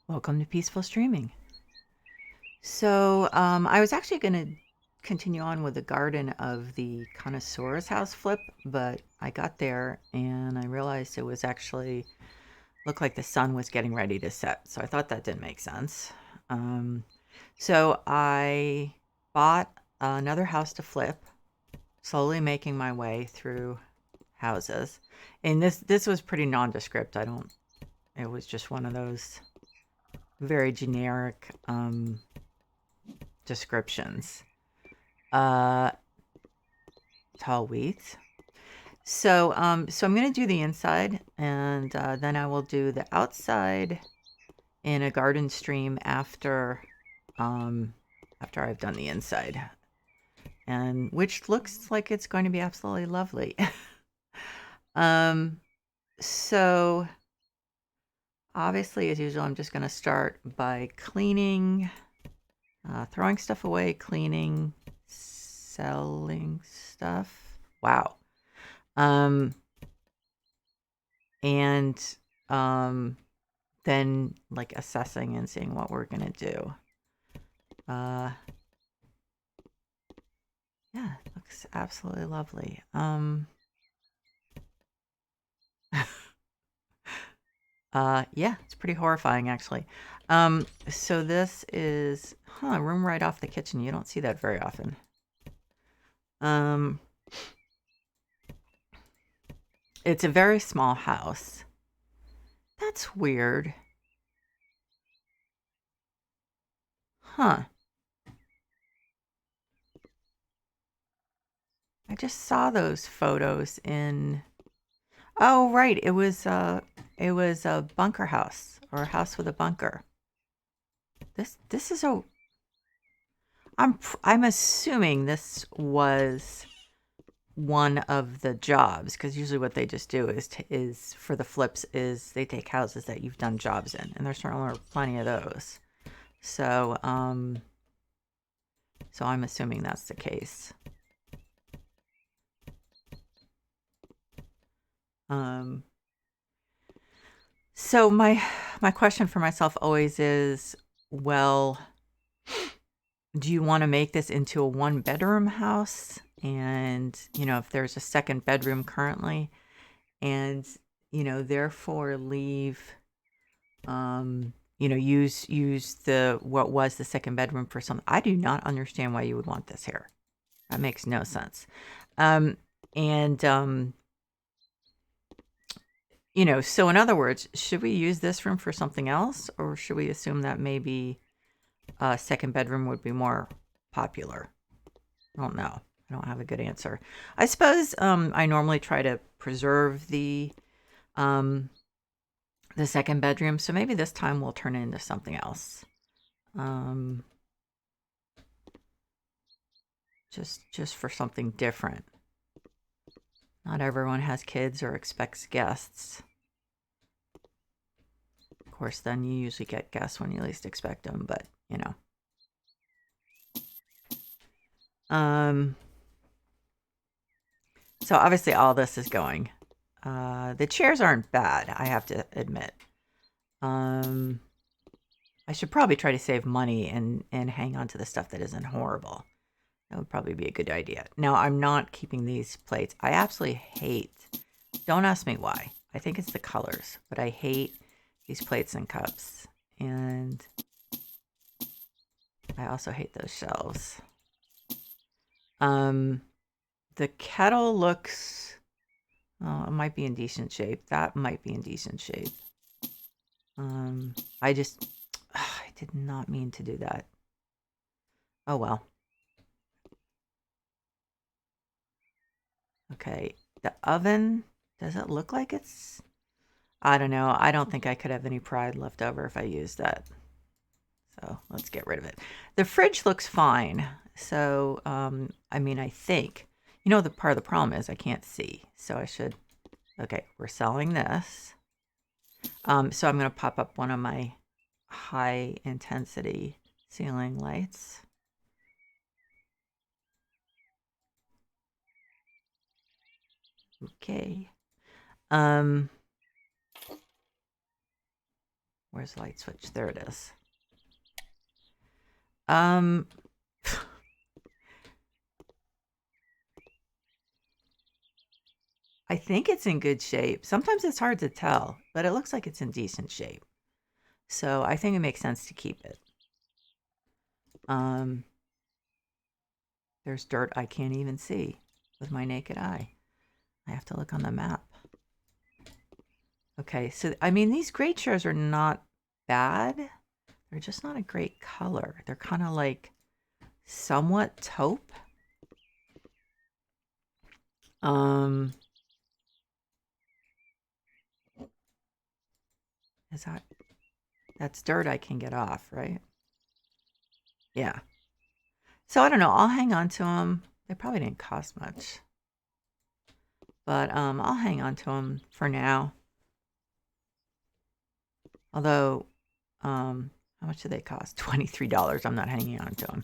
Welcome to Peaceful Streaming. So, I was actually going to continue on with the garden of the connoisseur's house flip, but I got there and I realized it was actually looked like the sun was getting ready to set. So I thought that didn't make sense. Um, so I bought another house to flip, slowly making my way through houses. And this was pretty nondescript. It was just one of those very generic descriptions. Uh, Tall wheat. So I'm gonna do the inside, and then I will do the outside in a garden stream um, after I've done the inside, and which looks like it's going to be absolutely lovely. um, so obviously, as usual, I'm just gonna start by cleaning, throwing stuff away, cleaning, selling stuff. Wow. Um, and then like assessing and seeing what we're gonna do. Uh, yeah, it looks absolutely lovely. Yeah, it's pretty horrifying actually. So this is a room right off the kitchen. You don't see that very often. Um, it's a very small house. That's weird. Huh. I just saw those photos in. Oh, right. It was a bunker house or a house with a bunker. This is a. I'm assuming this was one of the jobs because usually what they just do is for the flips is they take houses that you've done jobs in, and there certainly are plenty of those. So so I'm assuming that's the case. Um, so my question for myself always is, well, do you want to make this into a one bedroom house? And, if there's a second bedroom currently, and, therefore leave, use the what was the second bedroom for something. I do not understand why you would want this here. That makes no sense. Um, and, so in other words, should we use this room for something else, or should we assume that maybe a second bedroom would be more popular? I don't know. I don't have a good answer. I suppose I normally try to preserve um, the second bedroom, so maybe this time we'll turn it into something else. Um, just for something different. Not everyone has kids or expects guests. Of course, then you usually get guests when you least expect them, but Um, so obviously all this is going. The chairs aren't bad, I have to admit. I should probably try to save money and hang on to the stuff that isn't horrible. That would probably be a good idea. Now, I'm not keeping these plates. I absolutely hate, don't ask me why. I think it's the colors, but I hate these plates and cups. And I also hate those shelves. The kettle looks, oh, it might be in decent shape. That might be in decent shape. I just, I did not mean to do that. Oh well. Okay, the oven, does it look like it's, I don't know. I don't think I could have any pride left over if I used that. So let's get rid of it. The fridge looks fine. So, I mean, I think, the part of the problem is I can't see. So I should, okay, we're selling this. So I'm going to pop up one of my high intensity ceiling lights. Okay. Where's the light switch? There it is. I think it's in good shape. Sometimes it's hard to tell, but it looks like it's in decent shape. So I think it makes sense to keep it. There's dirt I can't even see with my naked eye. I have to look on the map. Okay, so I mean, these gray chairs are not bad. They're just not a great color. They're kind of like somewhat taupe. Is that's dirt I can get off, right? Yeah. So I don't know. I'll hang on to them. They probably didn't cost much, but I'll hang on to them for now. Although, how much do they cost? $23. I'm not hanging on to them.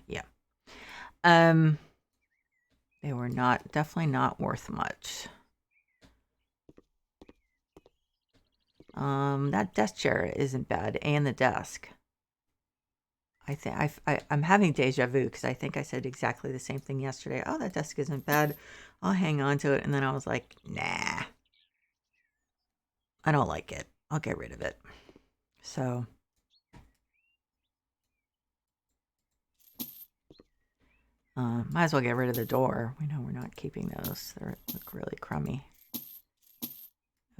Yeah. They were definitely not worth much. That desk chair isn't bad, and the desk. I think I'm having deja vu because I think I said exactly the same thing yesterday. Oh, that desk isn't bad. I'll hang on to it, and then I was like, nah, I don't like it. I'll get rid of it. So, might as well get rid of the door. We know we're not keeping those. They look really crummy.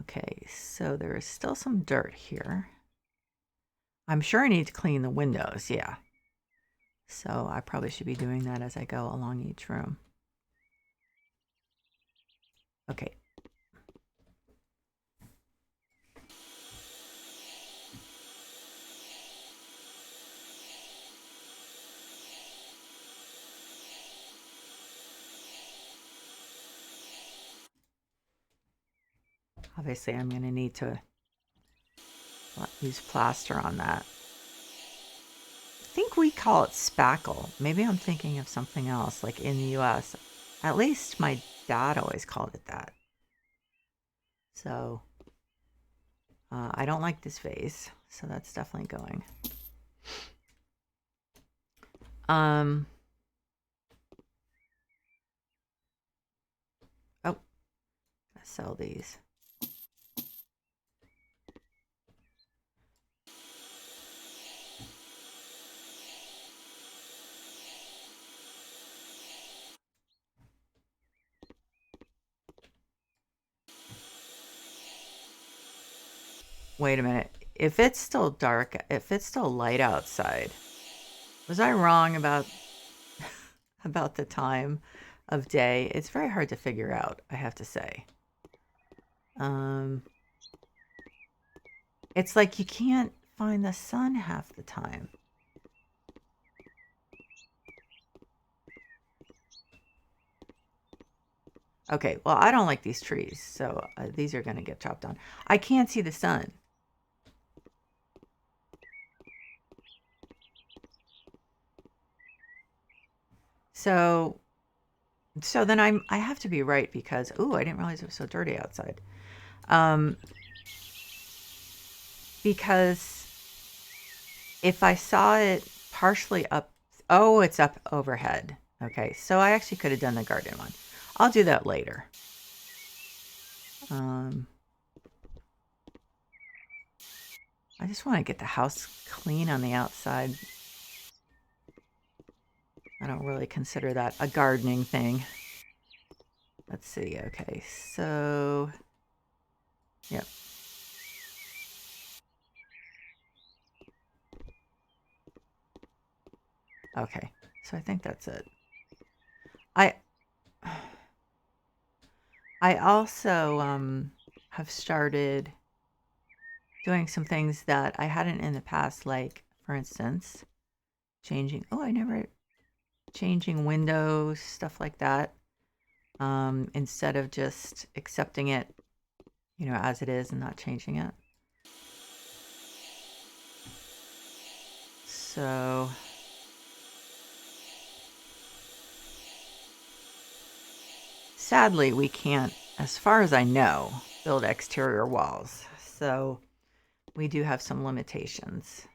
Okay, so there is still some dirt here. I'm sure I need to clean the windows, yeah. So I probably should be doing that as I go along each room. Okay. Obviously, I'm going to need to use plaster on that. I think we call it spackle. Maybe I'm thinking of something else, like in the US. At least my dad always called it that. So I don't like this vase, so that's definitely going. Oh, I sell these. Wait a minute. If it's still dark, if it's still light outside, was I wrong about the time of day? It's very hard to figure out, I have to say. It's like you can't find the sun half the time. Okay, well, I don't like these trees, so these are going to get chopped down. I can't see the sun. So then I have to be right because, ooh, I didn't realize it was so dirty outside. Because if I saw it partially up, oh, it's up overhead. Okay, so I actually could have done the garden one. I'll do that later. I just want to get the house clean on the outside. I don't really consider that a gardening thing. Let's see. Okay, so, yep. Okay, so I think that's it. I also have started doing some things that I hadn't in the past, like, for instance, changing windows, stuff like that, instead of just accepting it, as it is and not changing it. So sadly, we can't, as far as I know, build exterior walls. So we do have some limitations.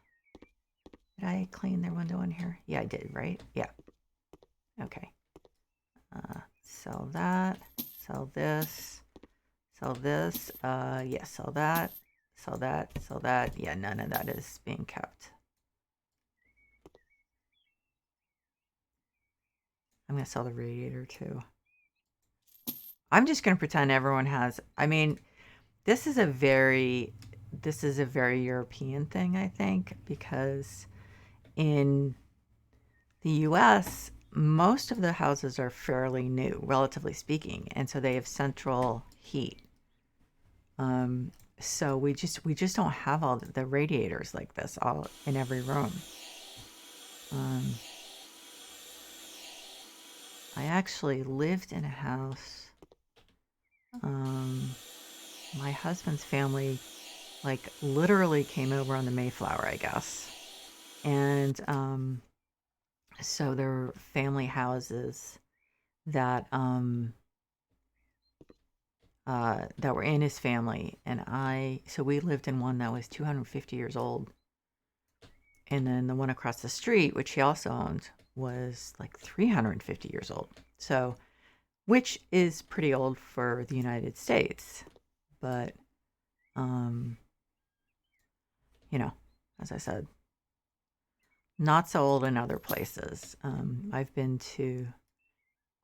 Did I clean their window in here? Yeah, I did, right? Yeah. Okay. Sell that. Sell this. Sell this. Yeah, sell that. Sell that. Sell that. Yeah, none of that is being kept. I'm going to sell the radiator too. I'm just going to pretend everyone has, I mean, this is a very European thing, I think, because in the US, most of the houses are fairly new, relatively speaking, and so they have central heat. So we just don't have all the radiators like this all in every room. I actually lived in a house. My husband's family, like, literally came over on the Mayflower, I guess, and so there were family houses that that were in his family, and so we lived in one that was 250 years old, and then the one across the street, which he also owned, was like 350 years old. So, which is pretty old for the United States, but you know, as I said, not so old in other places. I've been to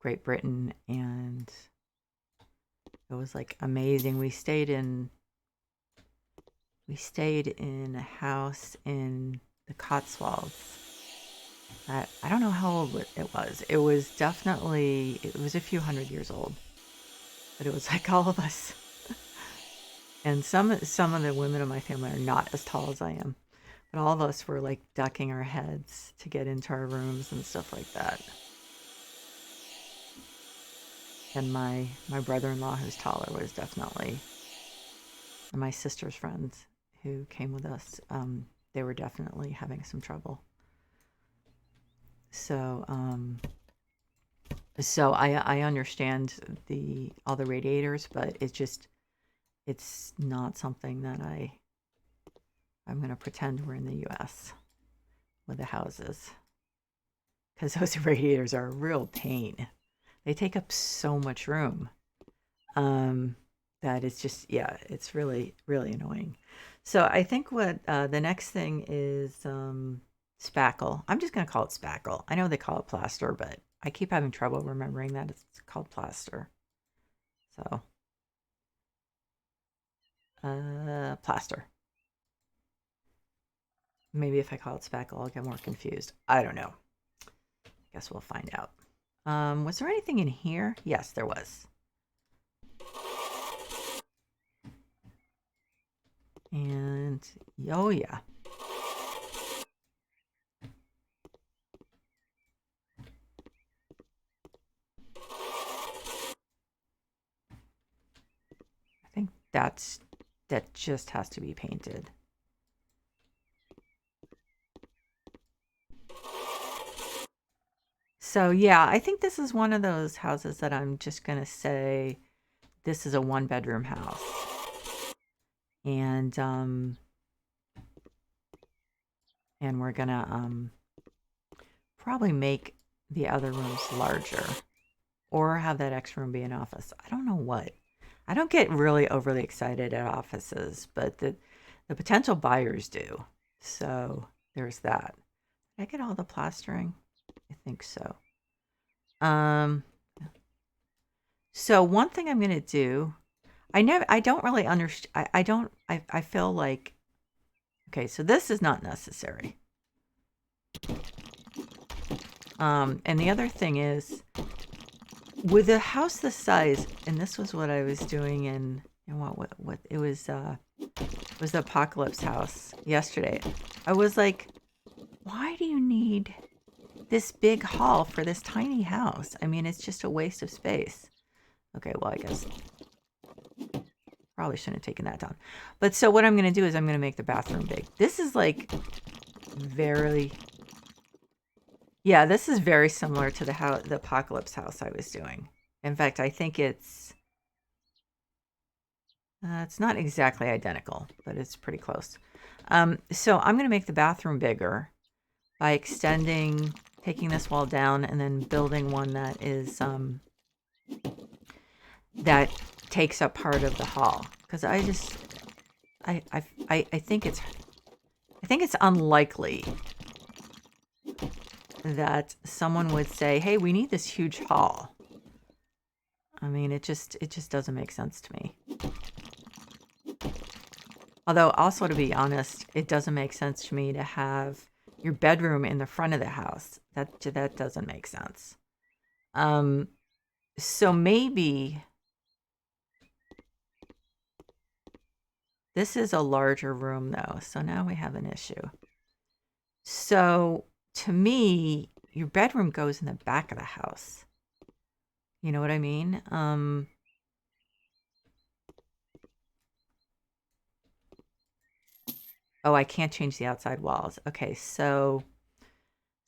Great Britain, and it was like amazing. We stayed in a house in the Cotswolds. I don't know how old it was. It was definitely, it was a few hundred years old, but it was like all of us. And some of the women in my family are not as tall as I am, but all of us were like ducking our heads to get into our rooms and stuff like that. And my brother-in-law, who's taller, was definitely, and my sister's friends who came with us, they were definitely having some trouble. So I understand all the radiators, but it's not something that I'm going to pretend we're in the US with the houses, because those radiators are a real pain. They take up so much room that it's just, yeah, it's really, really annoying. So I think what the next thing is spackle. I'm just going to call it spackle. I know they call it plaster, but I keep having trouble remembering that it's called plaster. So plaster. Maybe if I call it spackle, I'll get more confused. I don't know. Guess we'll find out. Was there anything in here? Yes, there was. And, oh yeah. I think that just has to be painted. So yeah, I think this is one of those houses that I'm just going to say this is a 1-bedroom house. And we're going to probably make the other rooms larger, or have that extra room be an office. I don't know what. I don't get really overly excited at offices, but the potential buyers do. So there's that. Did I get all the plastering? I think so. So one thing I'm going to do, I don't really understand. I feel like, okay, so this is not necessary. And the other thing is, with a house this size, and this was what I was doing in what it was the Apocalypse house yesterday. I was like, why do you need this big hall for this tiny house? I mean, it's just a waste of space. Okay, well, I guess probably shouldn't have taken that down. But so what I'm going to do is I'm going to make the bathroom big. This is like very, yeah, this is very similar to the Apocalypse house I was doing. In fact, I think it's, It's not exactly identical, but it's pretty close. So I'm going to make the bathroom bigger by extending, taking this wall down, and then building one that is that takes up part of the hall. Because I think it's unlikely that someone would say, "Hey, we need this huge hall." I mean, it just doesn't make sense to me. Although, also to be honest, it doesn't make sense to me to have your bedroom in the front of the house. That doesn't make sense. So maybe this is a larger room though. So now we have an issue. So to me, your bedroom goes in the back of the house. You know what I mean? Oh, I can't change the outside walls. Okay, so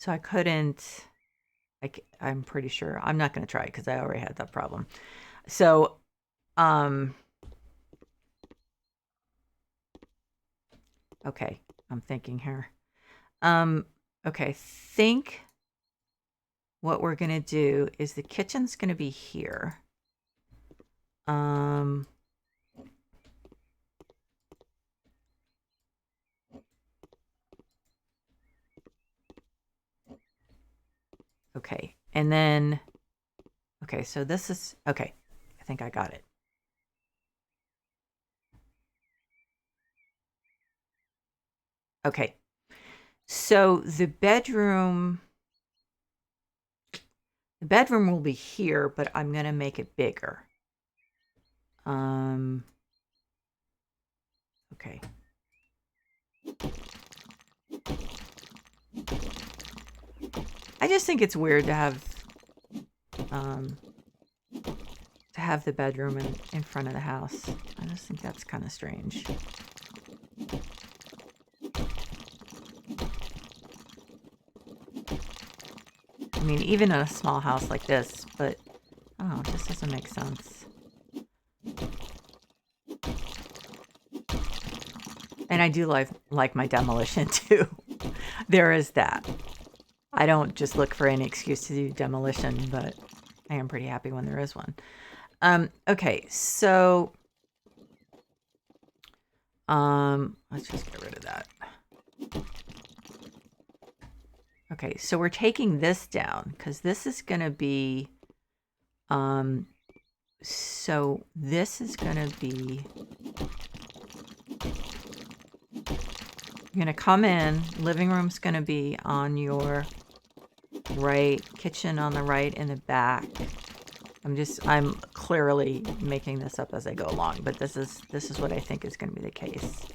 I couldn't. I'm pretty sure. I'm not going to try because I already had that problem. So, okay, I'm thinking here. Okay, think what we're going to do is the kitchen's going to be here. Okay, and then, okay, so this is, okay, I think I got it. Okay, so the bedroom will be here, but I'm going to make it bigger. Okay. I just think it's weird to have the bedroom in front of the house. I just think that's kind of strange. I mean, even in a small house like this, but I don't know, it just doesn't make sense. And I do like my demolition too. There is that. I don't just look for any excuse to do demolition, but I am pretty happy when there is one. Okay, so let's just get rid of that. Okay, so we're taking this down because this is going to be so this is going to be, you're going to come in, living room's going to be on your right, kitchen on the right in the back. I'm clearly making this up as I go along, but this is what I think is going to be the case.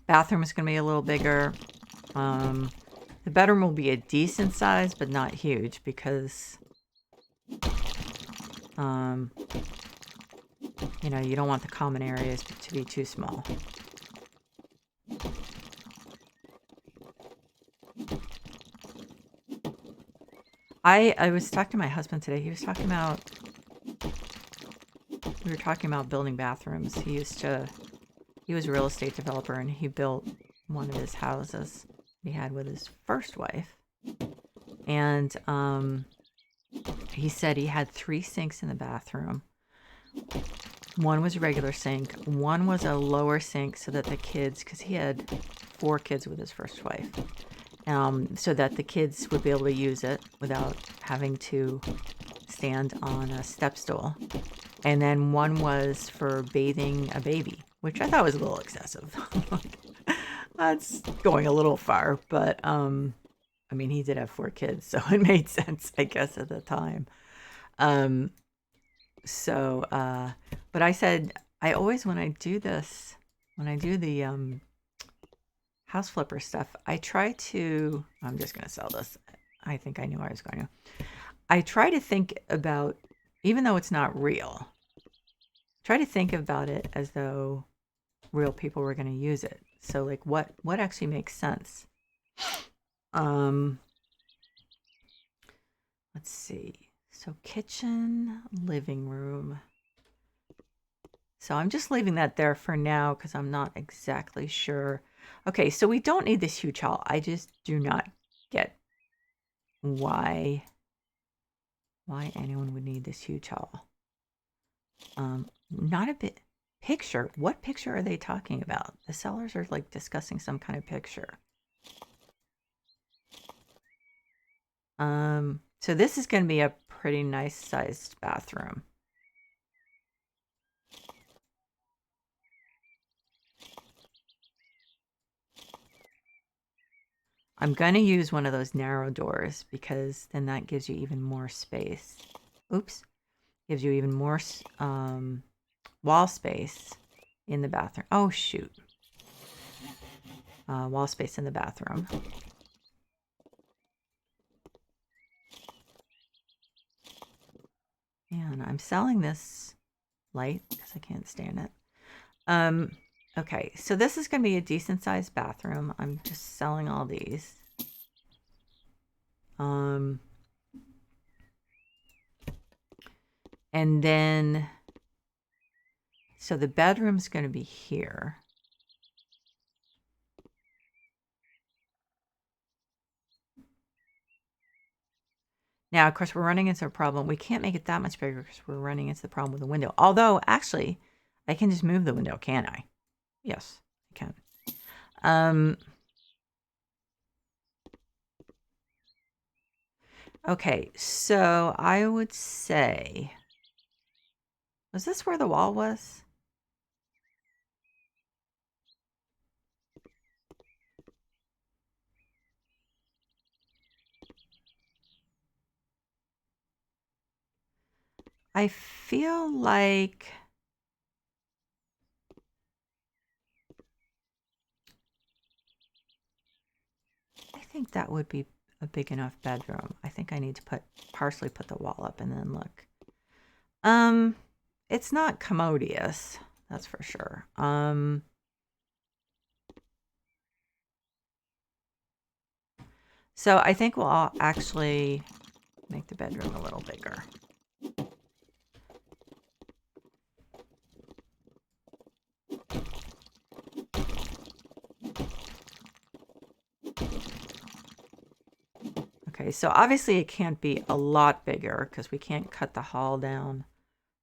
Bathroom is going to be a little bigger. The bedroom will be a decent size, but not huge because, you know, you don't want the common areas to be too small. I was talking to my husband today. He was talking about, we were talking about building bathrooms. He was a real estate developer, and he built one of his houses he had with his first wife. And he said he had 3 sinks in the bathroom. One was a regular sink. One was a lower sink so that the kids, because he had 4 kids with his first wife, so that the kids would be able to use it without having to stand on a step stool. And then one was for bathing a baby, which I thought was a little excessive. That's going a little far, but I mean, he did have 4 kids, so it made sense, I guess, at the time. But I said, I always, when I do this, when I do the house flipper stuff, I try to, I'm just going to sell this. I think I knew I was going to. I try to think about, even though it's not real, Try to think about it as though real people were going to use it. So like what actually makes sense? Let's see. So kitchen, living room. So I'm just leaving that there for now because I'm not exactly sure. Okay, so we don't need this huge hall. I just do not get why anyone would need this huge hall. Not a bit picture. What picture are they talking about? The sellers are like discussing some kind of picture. So this is going to be a pretty nice sized bathroom. I'm going to use one of those narrow doors because then that gives you even more space. Oops. Gives you even more wall space in the bathroom. Oh, shoot. Wall space in the bathroom. And I'm selling this light because I can't stand it. Okay, so this is going to be a decent sized bathroom. I'm just selling all these. And then, so the bedroom's going to be here. Now, of course, we're running into a problem. We can't make it that much bigger because we're running into the problem with the window. Although, actually, I can just move the window, can't I? Yes, I can. Okay, so I would say, was this where the wall was? I feel like I think that would be a big enough bedroom. I think I need to partially put the wall up and then look. It's not commodious, that's for sure. So I think we'll actually make the bedroom a little bigger. Okay, so obviously it can't be a lot bigger because we can't cut the hall down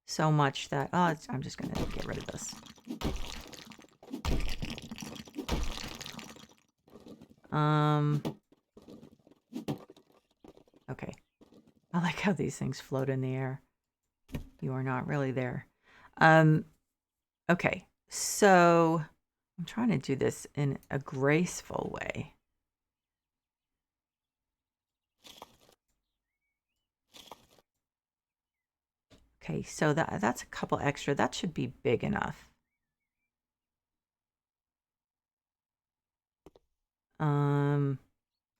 so much that, I'm just going to get rid of this. Okay. I like how these things float in the air. You are not really there. Okay, so I'm trying to do this in a graceful way. Okay, so that's a couple extra. That should be big enough.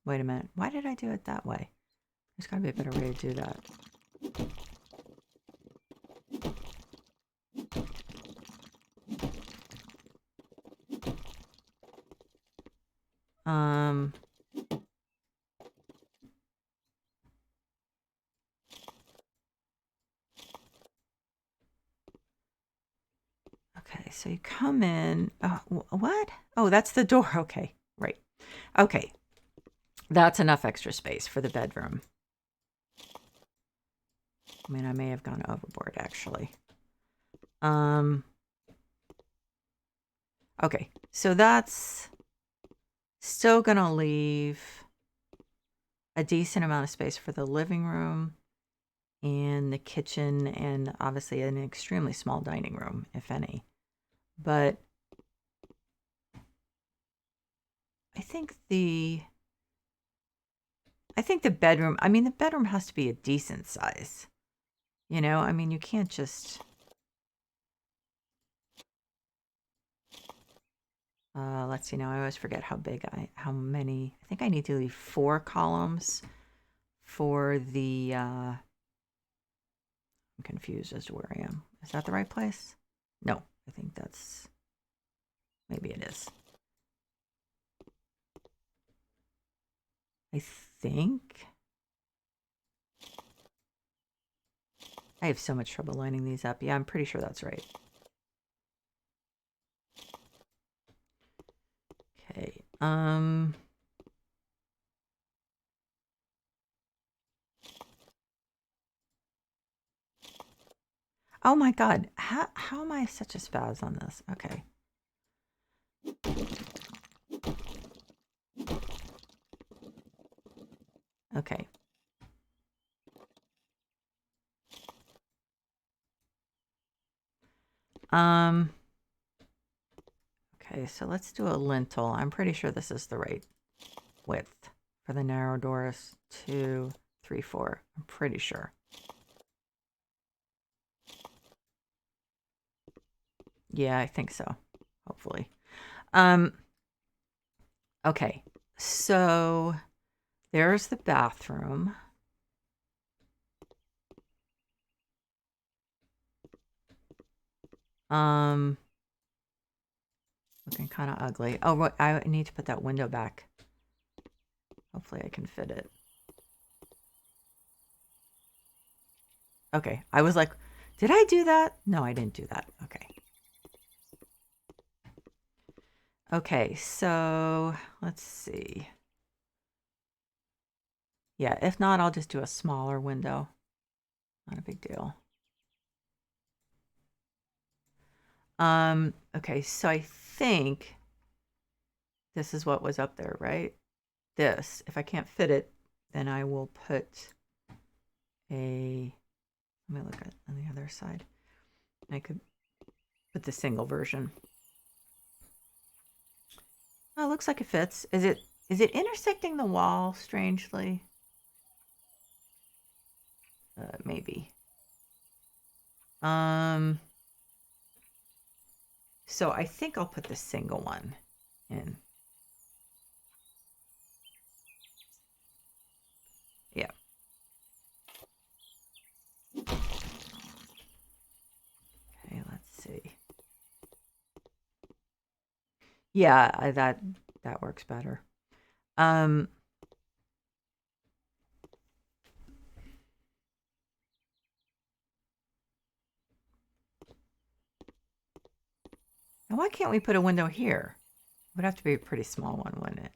Wait a minute. Why did I do it that way? There's got to be a better way to do that. Okay, so you come in. Oh, what? Oh, that's the door. Okay, right. Okay, that's enough extra space for the bedroom. I mean, I may have gone overboard, actually. Okay, so that's still going to leave a decent amount of space for the living room and the kitchen and obviously an extremely small dining room, if any. But I think the bedroom, I mean, the bedroom has to be a decent size. You know, I mean, you can't just... let's see now. I always forget how how many. I think I need to leave 4 columns for the... I'm confused as to where I am. Is that the right place? No, I think that's, maybe it is. I think. I have so much trouble lining these up. Yeah, I'm pretty sure that's right. Okay. Oh my God. How am I such a spaz on this? Okay. Okay. Okay, so let's do a lintel. I'm pretty sure this is the right width for the narrow doors. 2, 3, 4. I'm pretty sure. Yeah, I think so. Hopefully. Okay. So there's the bathroom. Looking kind of ugly. Oh, I need to put that window back. Hopefully I can fit it. Okay. I was like, did I do that? No, I didn't do that. Okay. Okay, so let's see. Yeah, if not, I'll just do a smaller window. Not a big deal. Okay, so I think this is what was up there, right? This. If I can't fit it, then I will put a, let me look at on the other side. I could put the single version. Oh, it looks like it fits. Is it intersecting the wall strangely? Maybe. So I think I'll put the single one in. Yeah. Okay, let's see. Yeah, that works better. And why can't we put a window here? It would have to be a pretty small one, wouldn't it?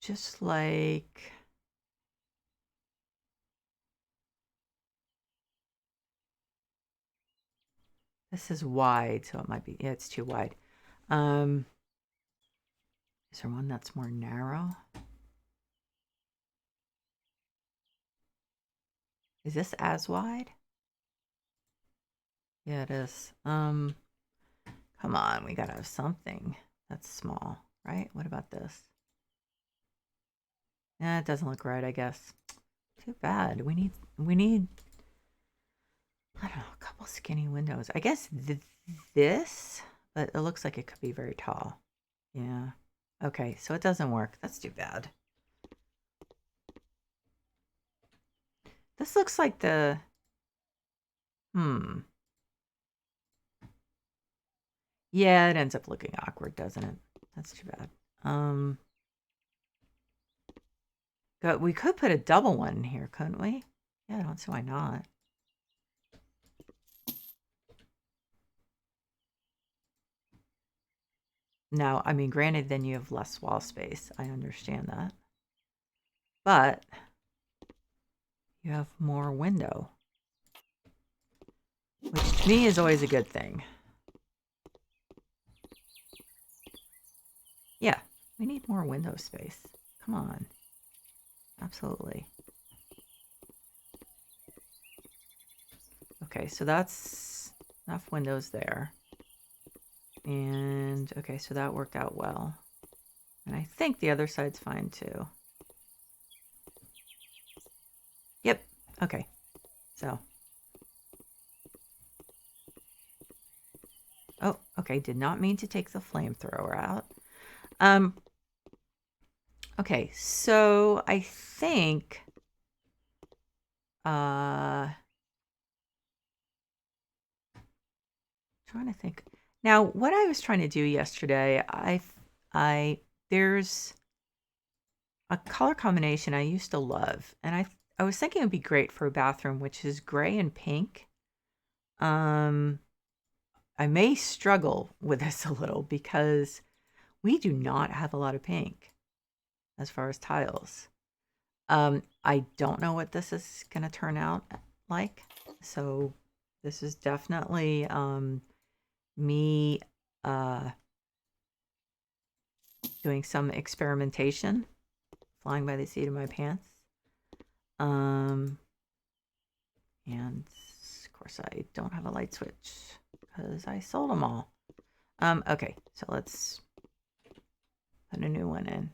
Just like, this is wide, so it might be, yeah, it's too wide. Is there one that's more narrow? Is this as wide? Yeah, it is. Come on, we gotta have something that's small, right? What about this? Yeah, it doesn't look right, I guess. Too bad. We need, I don't know, a couple skinny windows. I guess this, but it looks like it could be very tall. Yeah. Okay, so it doesn't work. That's too bad. This looks like the, yeah, it ends up looking awkward, doesn't it? That's too bad. We could put a double one in here, couldn't we? Yeah, I don't see why not. No, I mean, granted, then you have less wall space. I understand that. But you have more window, which to me is always a good thing. Yeah, we need more window space. Come on. Absolutely. Okay, so that's enough windows there. And okay, so that worked out well. And I think the other side's fine too. Yep. Okay. So. Oh, okay. Did not mean to take the flamethrower out. Okay, so I think Trying to think. Now, what I was trying to do yesterday, there's a color combination I used to love, and I was thinking it would be great for a bathroom, which is gray and pink. I may struggle with this a little because we do not have a lot of pink as far as tiles. I don't know what this is going to turn out like. So this is definitely me doing some experimentation, flying by the seat of my pants. And of course I don't have a light switch because I sold them all. Okay, so let's put a new one in.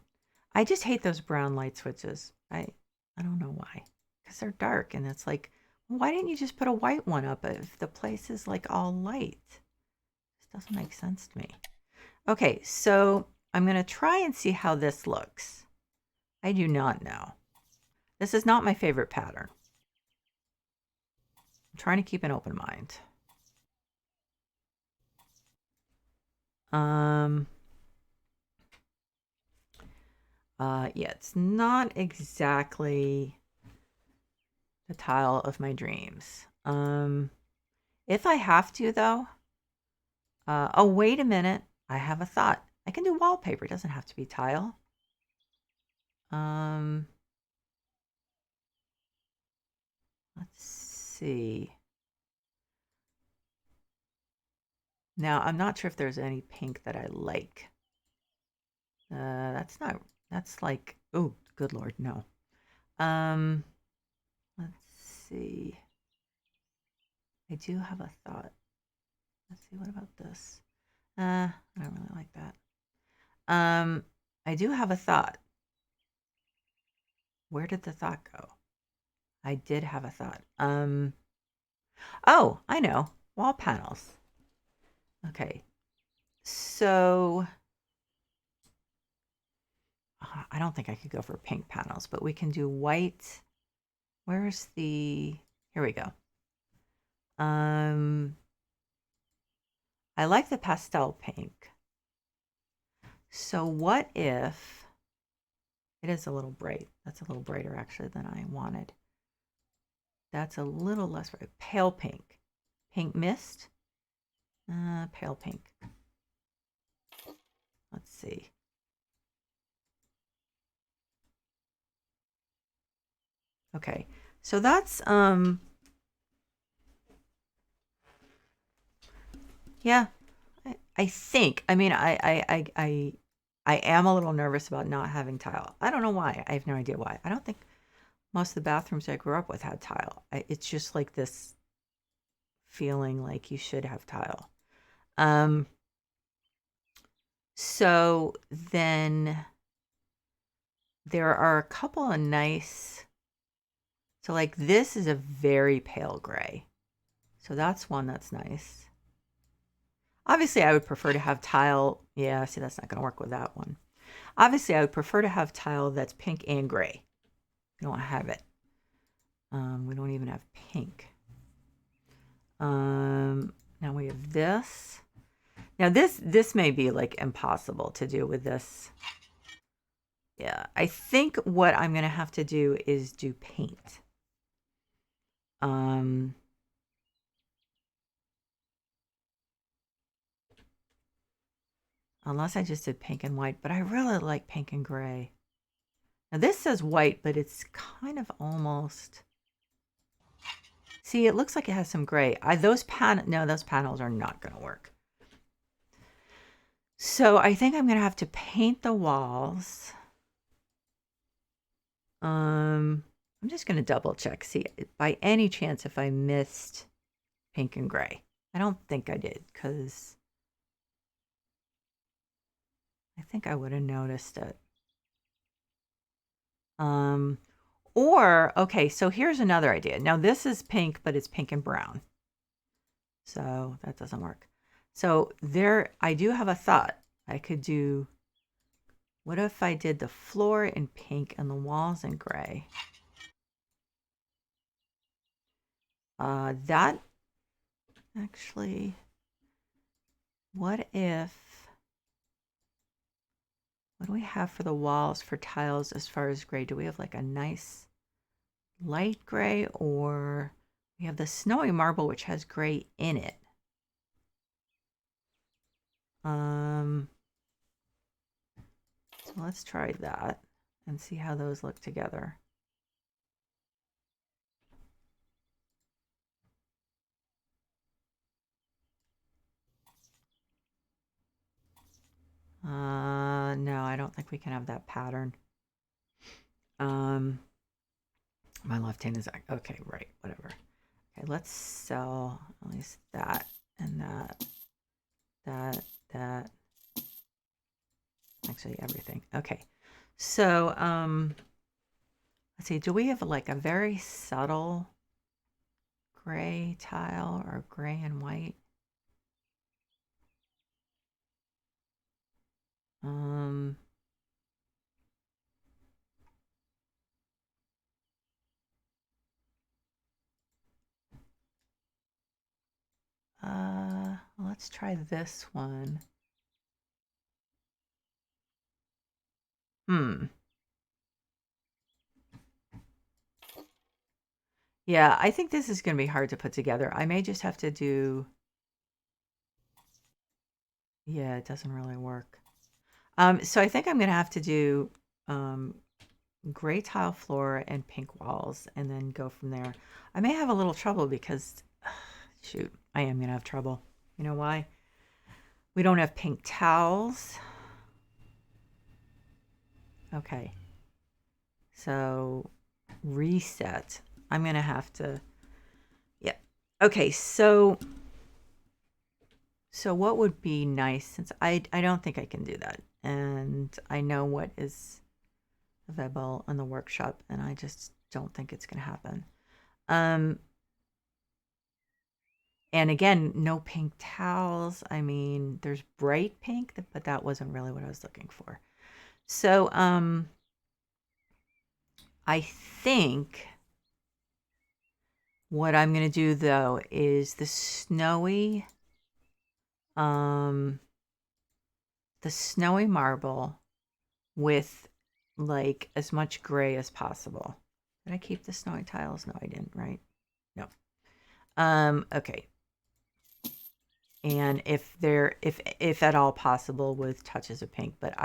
I just hate those brown light switches. I don't know why. Because they're dark and it's like, why didn't you just put a white one up if the place is like all light? This doesn't make sense to me. Okay, so I'm going to try and see how this looks. I do not know. This is not my favorite pattern. I'm trying to keep an open mind. Yeah, it's not exactly the tile of my dreams. If I have to though, oh, wait a minute. I have a thought. I can do wallpaper. It doesn't have to be tile. Let's see. Now, I'm not sure if there's any pink that I like. That's like, oh, good Lord, no. Let's see. I do have a thought. Let's see, what about this? I don't really like that. I do have a thought. Where did the thought go? I did have a thought. Oh, I know. Wall panels. Okay. So I don't think I could go for pink panels, but we can do white. Where's the, here we go. I like the pastel pink. So what if, it is a little bright. That's a little brighter actually than I wanted. That's a little less bright. Pale pink. Pink mist. Pale pink. Let's see. Okay, so that's yeah, I think. I mean, I am a little nervous about not having tile. I don't know why. I have no idea why. I don't think most of the bathrooms I grew up with had tile. It's just like this feeling like you should have tile. So then there are a couple of nice, so like this is a very pale gray. So that's one that's nice. Obviously, I would prefer to have tile. Yeah, see, that's not going to work with that one. Obviously, I would prefer to have tile that's pink and gray. We don't have it. We don't even have pink. Now we have this. Now this may be like impossible to do with this. Yeah, I think what I'm going to have to do is do paint. Unless I just did pink and white, but I really like pink and gray. Now this says white, but it's kind of almost, see, it looks like it has some gray. Those panels are not going to work. So I think I'm going to have to paint the walls. I'm just going to double check, see by any chance if I missed pink and gray. I don't think I did, because I think I would have noticed it. Or, okay, so here's another idea. Now this is pink, but it's pink and brown. So that doesn't work. So there, I do have a thought. I could do, what if I did the floor in pink and the walls in gray? That actually, what do we have for the walls for tiles as far as gray? Do we have like a nice light gray, or we have the snowy marble, which has gray in it? So let's try that and see how those look together. No, I don't think we can have that pattern. My left hand is okay, right, whatever. Okay, let's sell at least that and that. Actually, everything. Okay. So, let's see, do we have like a very subtle gray tile or gray and white? Let's try this one. Yeah, I think this is going to be hard to put together. I may just have to do, yeah, it doesn't really work. So I think I'm going to have to do gray tile floor and pink walls and then go from there. I may have a little trouble because, shoot, I am going to have trouble. You know why? We don't have pink towels. Okay. So reset. I'm going to have to, yeah. Okay, so what would be nice, since I don't think I can do that. And I know what is available in the workshop, and I just don't think it's going to happen. And again, no pink towels. I mean, there's bright pink, but that wasn't really what I was looking for. So, I think what I'm going to do though is the snowy marble with like as much gray as possible. Did I keep the snowy tiles? No, I didn't, right? No. Okay. And if at all possible with touches of pink, but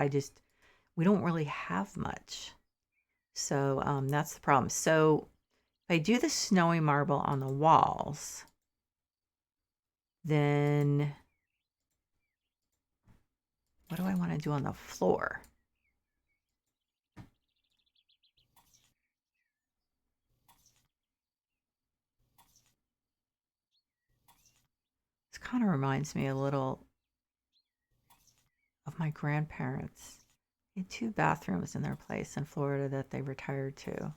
we don't really have much. So that's the problem. So if I do the snowy marble on the walls, then what do I want to do on the floor? This kind of reminds me a little of my grandparents. They had 2 bathrooms in their place in Florida that they retired to.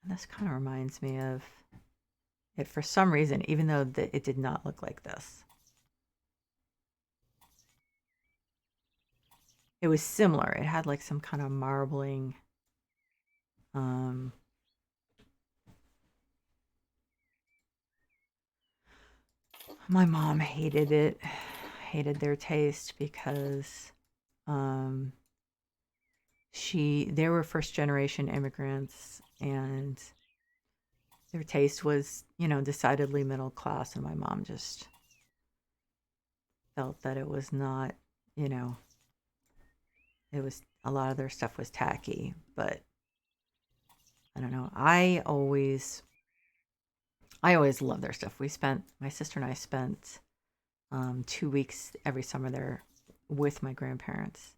And this kind of reminds me of it for some reason, even though it did not look like this. It was similar. It had like some kind of marbling. My mom hated it, hated their taste because they were first generation immigrants and their taste was, decidedly middle class, and my mom just felt that it was not, it was a lot of their stuff was tacky, but I don't know. I always loved their stuff. My sister and I spent 2 weeks every summer there with my grandparents,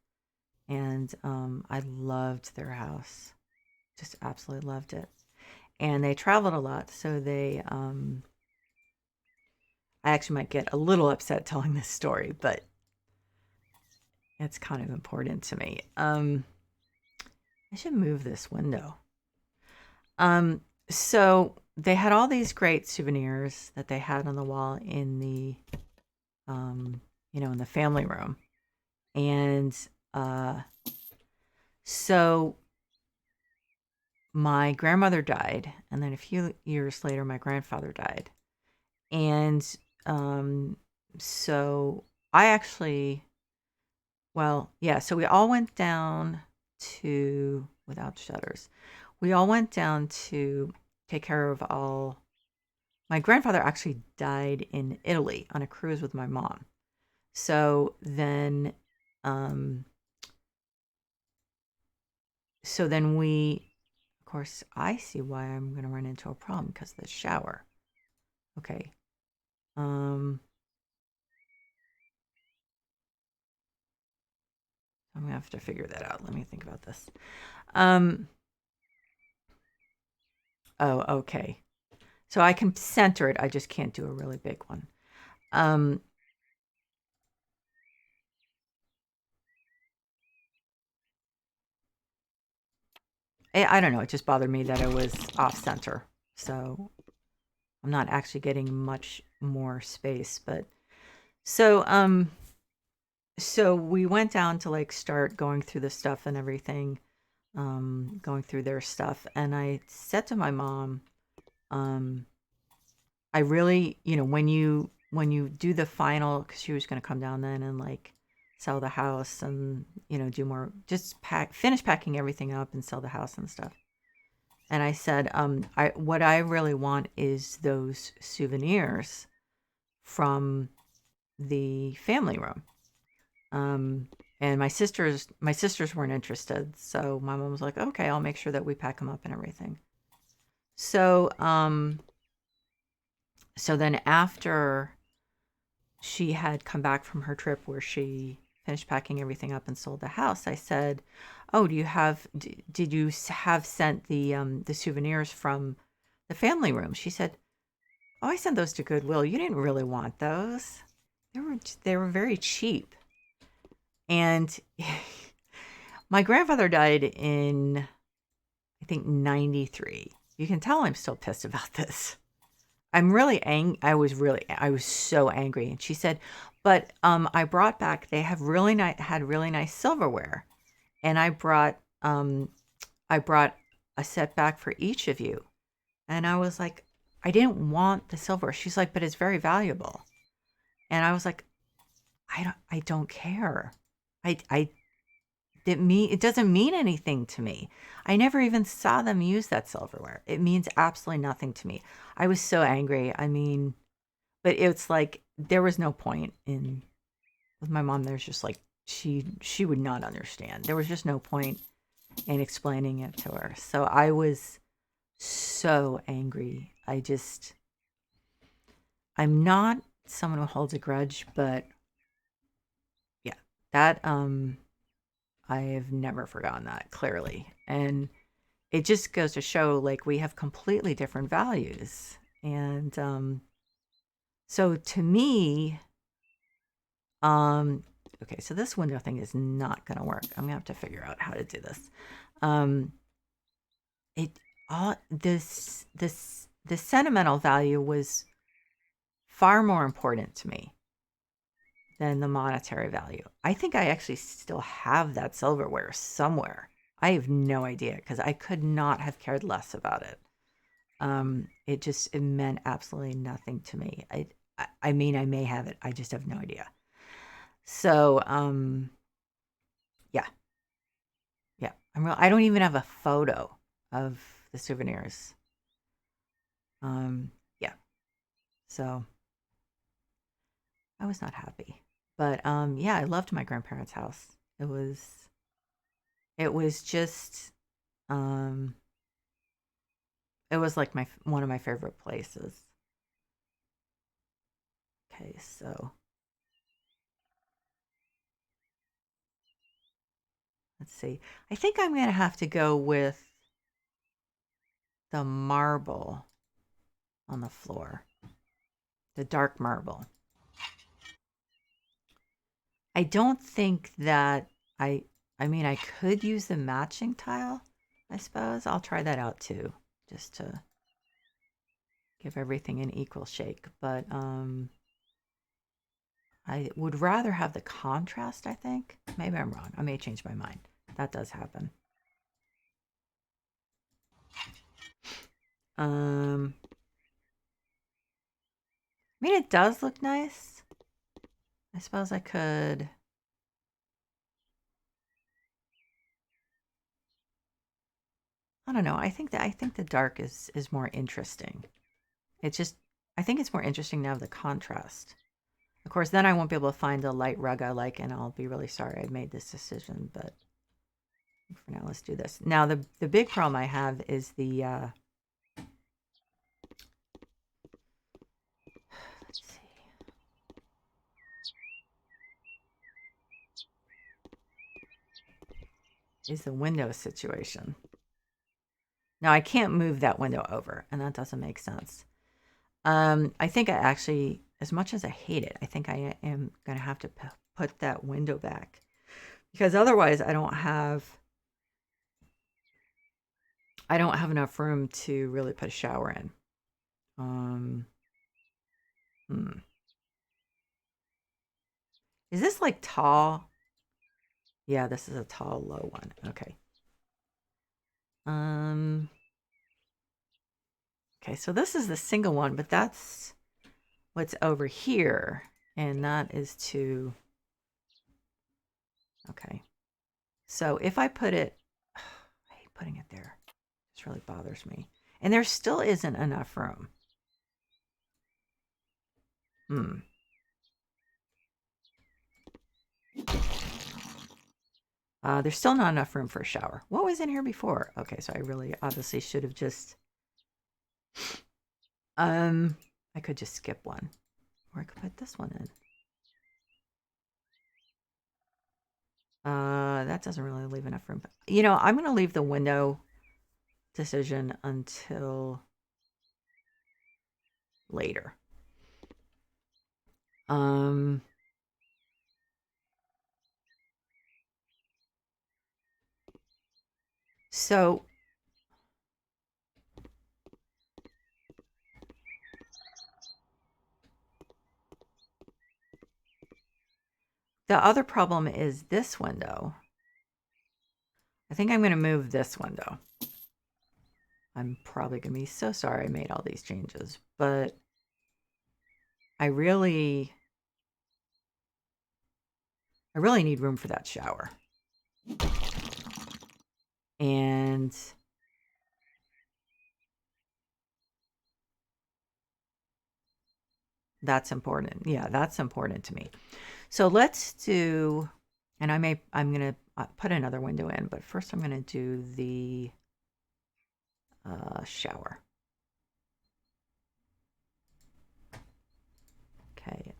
and I loved their house, just absolutely loved it. And they traveled a lot, so I actually might get a little upset telling this story, but it's kind of important to me. I should move this window. So they had all these great souvenirs that they had on the wall in the, in the family room. And so my grandmother died, and then a few years later, my grandfather died. And so I actually, well, yeah, so we all went down to, without shutters, we all went down to take care of all. My grandfather actually died in Italy on a cruise with my mom. So then, um, so then we, of course, I see why I'm going to run into a problem because of the shower. Okay. Um, I'm going to have to figure that out. Let me think about this. Um, oh, okay. So I can center it. I just can't do a really big one. Um, I don't know. It just bothered me that it was off center. So I'm not actually getting much more space, but so so we went down to like start going through the stuff and everything, going through their stuff, and I said to my mom, um, I really, when you do the final, because she was going to come down then and like sell the house and do more, just finish packing everything up and sell the house and stuff. And I said, I what I really want is those souvenirs from the family room. Um, and my sisters weren't interested, so my mom was like, "Okay, I'll make sure that we pack them up and everything." So, so then after she had come back from her trip where she finished packing everything up and sold the house, I said, "Oh, did you have sent the souvenirs from the family room?" She said, "Oh, I sent those to Goodwill. You didn't really want those. They were very cheap." And my grandfather died in, I think, 93. You can tell I'm still pissed about this. I'm really I was so angry. And she said, "But I brought back, they have had really nice silverware. And I brought a set back for each of you." And I was like, "I didn't want the silver." She's like, "But it's very valuable." And I was like, I don't care. I it doesn't mean anything to me. I never even saw them use that silverware. It means absolutely nothing to me. I was so angry. I mean, but it's like there was no point in, with my mom. There's just like she would not understand. There was just no point in explaining it to her. So I was so angry. I'm not someone who holds a grudge, but yeah, that I have never forgotten that, clearly. And it just goes to show, like, we have completely different values. And so to me, um okay, so this window thing is not going to work. I'm going to have to figure out how to do this. Um it all this the sentimental value was far more important to me than the monetary value. I think I actually still have that silverware somewhere. I have no idea because I could not have cared less about it. It meant absolutely nothing to me. I mean, I may have it. I just have no idea. So, yeah, yeah. I don't even have a photo of the souvenirs. Yeah. So I was not happy, but yeah, I loved my grandparents' house. It was just, um, it was like one of my favorite places. Okay, so let's see. I think I'm gonna have to go with the marble on the floor, the dark marble. I don't think that I I mean, I could use the matching tile, I suppose. I'll try that out too, just to give everything an equal shake, but I would rather have the contrast, I think. Maybe I'm wrong. I may change my mind. That does happen. Um mean, it does look nice. I suppose I could. I don't know. I think the dark is more interesting. It's just, I think it's more interesting now, the contrast. Of course, then I won't be able to find a light rug I like, and I'll be really sorry I made this decision. But for now, let's do this. Now, the big problem I have is the let's see. Is the window situation. Now, I can't move that window over, and that doesn't make sense. I think I actually, as much as I hate it, I think I am going to have to put that window back, because otherwise I don't have enough room to really put a shower in. Is this like tall? Yeah, this is a tall, low one. Okay. Okay, so this is the single one, but that's what's over here, and that is to. Okay. So if I put it, I hate putting it there. This really bothers me. And there still isn't enough room. There's still not enough room for a shower. What was in here before? Okay, so I really obviously should have just, I could just skip one. Or I could put this one in. That doesn't really leave enough room. You know, I'm going to leave the window decision until later. So the other problem is this window. I think I'm going to move this window. I'm probably going to be so sorry I made all these changes, but I really need room for that shower. And that's important. Yeah, that's important to me. So let's do, and I'm going to put another window in, but first I'm going to do the shower. Okay.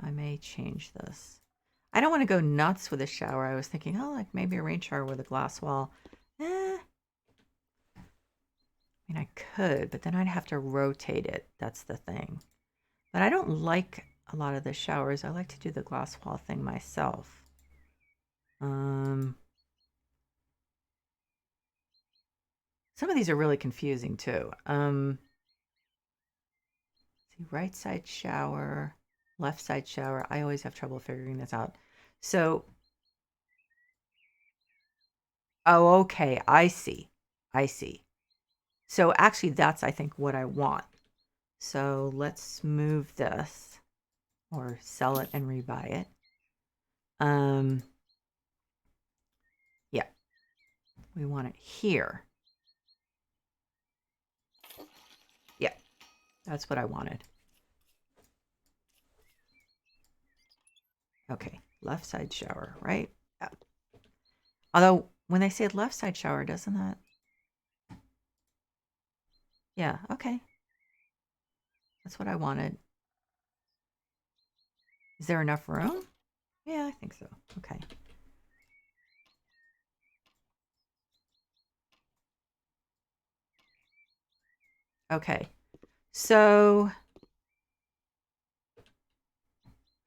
I may change this. I don't want to go nuts with a shower. I was thinking, oh, like maybe a rain shower with a glass wall. I mean, I could, but then I'd have to rotate it. That's the thing. But I don't like a lot of the showers. I like to do the glass wall thing myself. Some of these are really confusing too. See, right side shower, left side shower. I always have trouble figuring this out. So, oh, okay. I see. So actually that's, I think, what I want. So let's move this or sell it and rebuy it. Yeah, we want it here. Yeah, that's what I wanted. Okay, left side shower, right? Yeah. Although when they say left side shower, doesn't that? Yeah, okay. That's what I wanted. Is there enough room? Yeah, I think so. Okay. Okay. So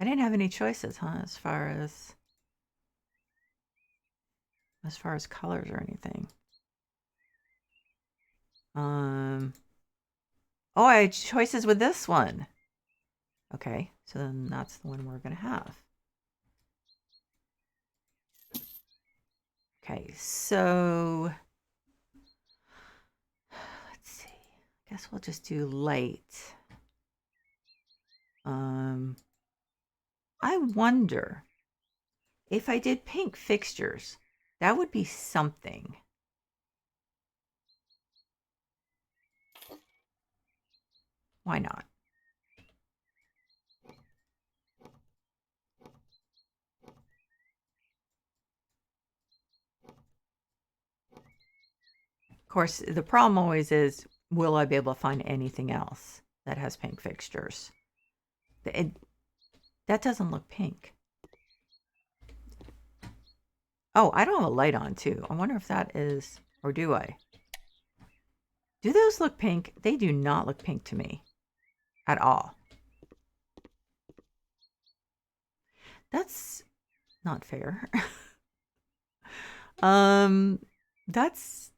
I didn't have any choices, huh, as far as colors or anything. Oh, I had choices with this one. Okay, so then that's the one we're going to have. Okay, so let's see. I guess we'll just do light. I wonder if I did pink fixtures, that would be something. Why not? Of course, the problem always is, will I be able to find anything else that has pink fixtures? That doesn't look pink. Oh, I don't have a light on too. I wonder if that is, or do I? Do those look pink? They do not look pink to me at all. That's not fair. That's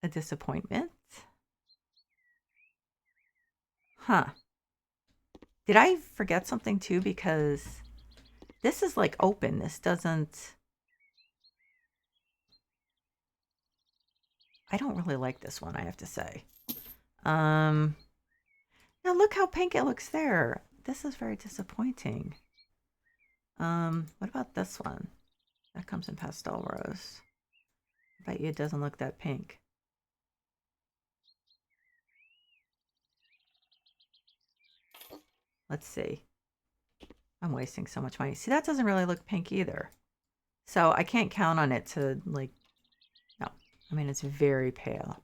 a disappointment. Huh. Did I forget something too? Because this is like open. This doesn't... I don't really like this one, I have to say. Now look how pink it looks there. This is very disappointing. What about this one? That comes in pastel rose. I bet you it doesn't look that pink. Let's see. I'm wasting so much money. See, that doesn't really look pink either. So I can't count on it to, like, no. I mean, it's very pale.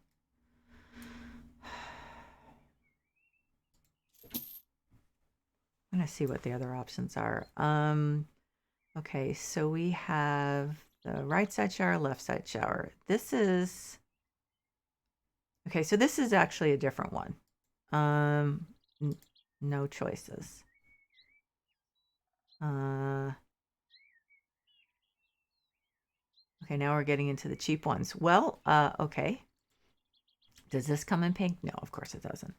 I'm going to see what the other options are. Okay, so we have the right side shower, left side shower. This is... Okay, so this is actually a different one. No choices. Okay, now we're getting into the cheap ones. Well, okay. Does this come in pink? No, of course it doesn't.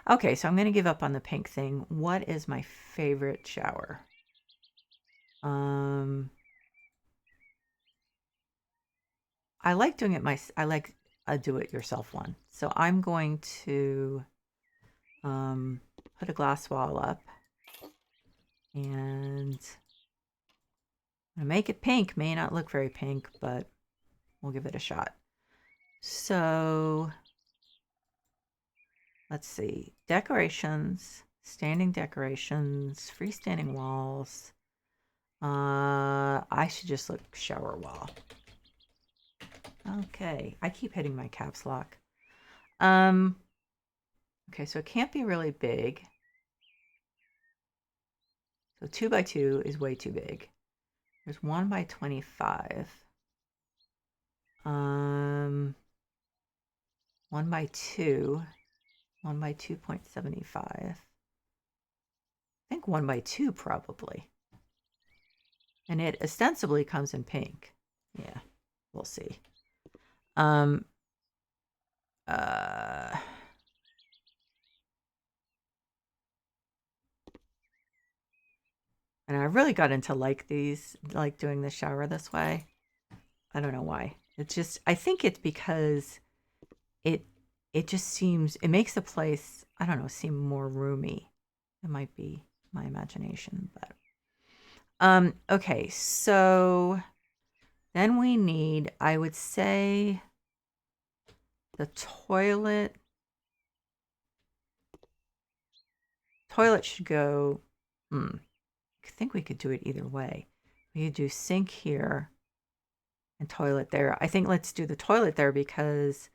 Okay, so I'm going to give up on the pink thing. What is my favorite shower? I like doing it I like a do-it-yourself one. So I'm going to put a glass wall up and I'm gonna make it pink. May not look very pink, but we'll give it a shot. So let's see. Decorations, standing decorations, freestanding walls. I should just look shower wall. Okay, I keep hitting my caps lock. Okay, so it can't be really big. So 2 by 2 is way too big. There's 1 by 25. 1 by 2. 1 by 2.75. I think 1 by 2 probably. And it ostensibly comes in pink. Yeah, we'll see. And I really got into like doing the shower this way. I don't know why. It's just, I think it's because it just seems, it makes the place, I don't know, seem more roomy. It might be my imagination, but okay, so then we need, I would say, the toilet should go, I think we could do it either way. We could do sink here and toilet there. I think let's do the toilet there because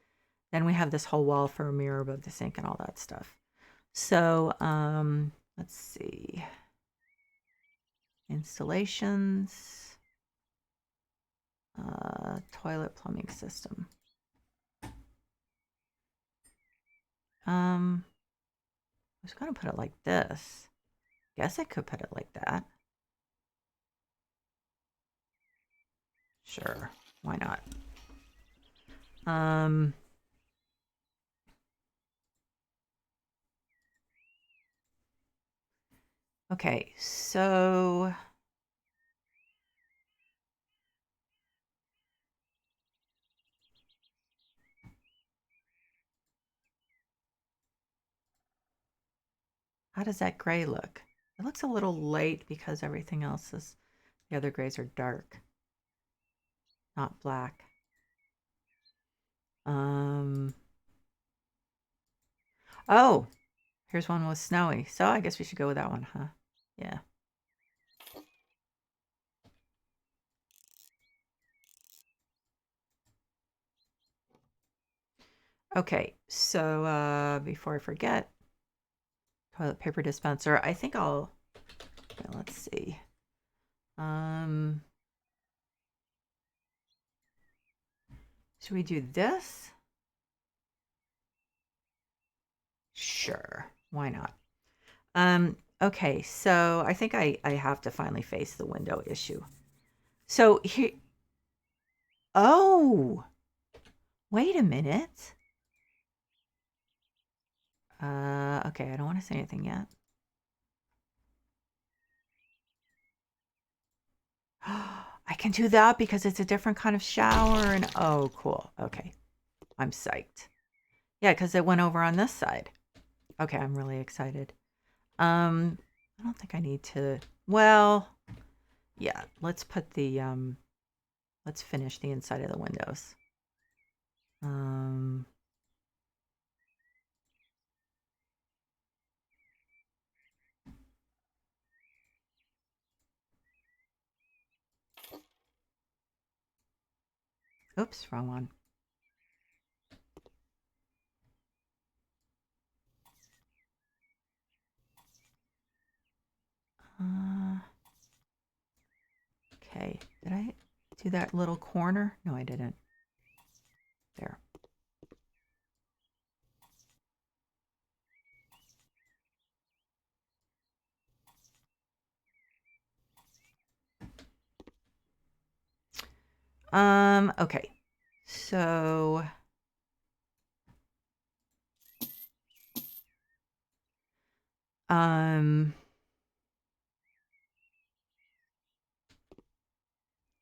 then we have this whole wall for a mirror above the sink and all that stuff. So let's see. Installations, toilet plumbing system. I was going to put it like this. Guess I could put it like that. Sure, why not? Okay, so How does that gray look? It looks a little light because everything else is, the other grays are dark, not black. Oh, here's one with snowy. So I guess we should go with that one, huh? Yeah. Okay, so before I forget, toilet paper dispenser. I think I'll, okay, let's see. Should we do this? Sure, why not? Okay, so I think I have to finally face the window issue. So here, oh, wait a minute. Okay, I don't want to say anything yet. I can do that because it's a different kind of shower and oh, cool. Okay, I'm psyched. Yeah, because it went over on this side. Okay, I'm really excited. I don't think I need to, well, yeah, let's put the, let's finish the inside of the windows. Oops, wrong one. Okay, did I do that little corner? No, I didn't. There. Okay. So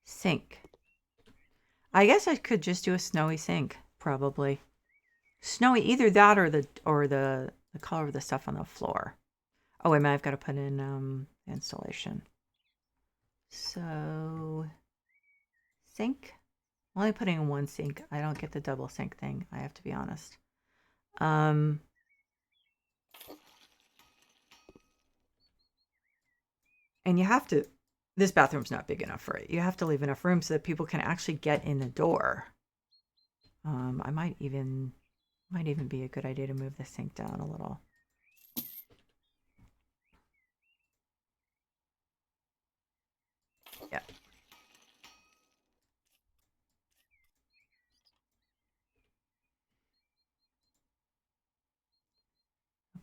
sink. I guess I could just do a snowy sink, probably. Snowy, either that or the color of the stuff on the floor. Oh, wait a minute, I've got to put in installation. So sink. I'm only putting in one sink. I don't get the double sink thing, I have to be honest. And you have to, this bathroom's not big enough for it. You have to leave enough room so that people can actually get in the door. I might even be a good idea to move the sink down a little. Yeah.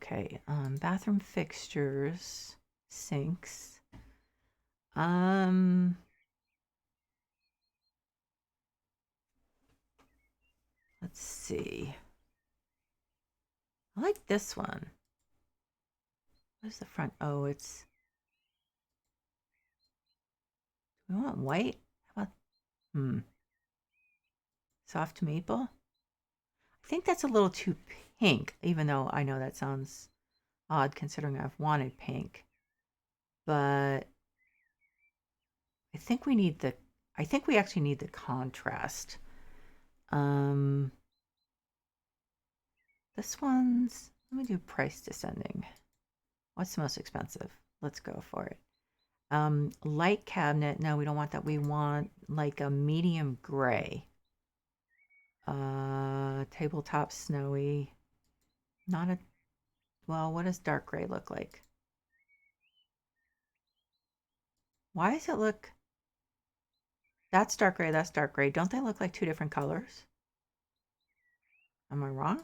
Okay, bathroom fixtures, sinks. Let's see. I like this one. What's the front? Oh, it's, we want white? How about, soft maple? I think that's a little too pink, even though I know that sounds odd considering I've wanted pink. But I think we need the, I think we actually need the contrast. This one's, let me do price descending. What's the most expensive? Let's go for it. Light cabinet. No, we don't want that. We want like a medium gray. Tabletop snowy. Not a, well, what does dark gray look like? Why does it look, that's dark gray, that's dark gray. Don't they look like two different colors? Am I wrong?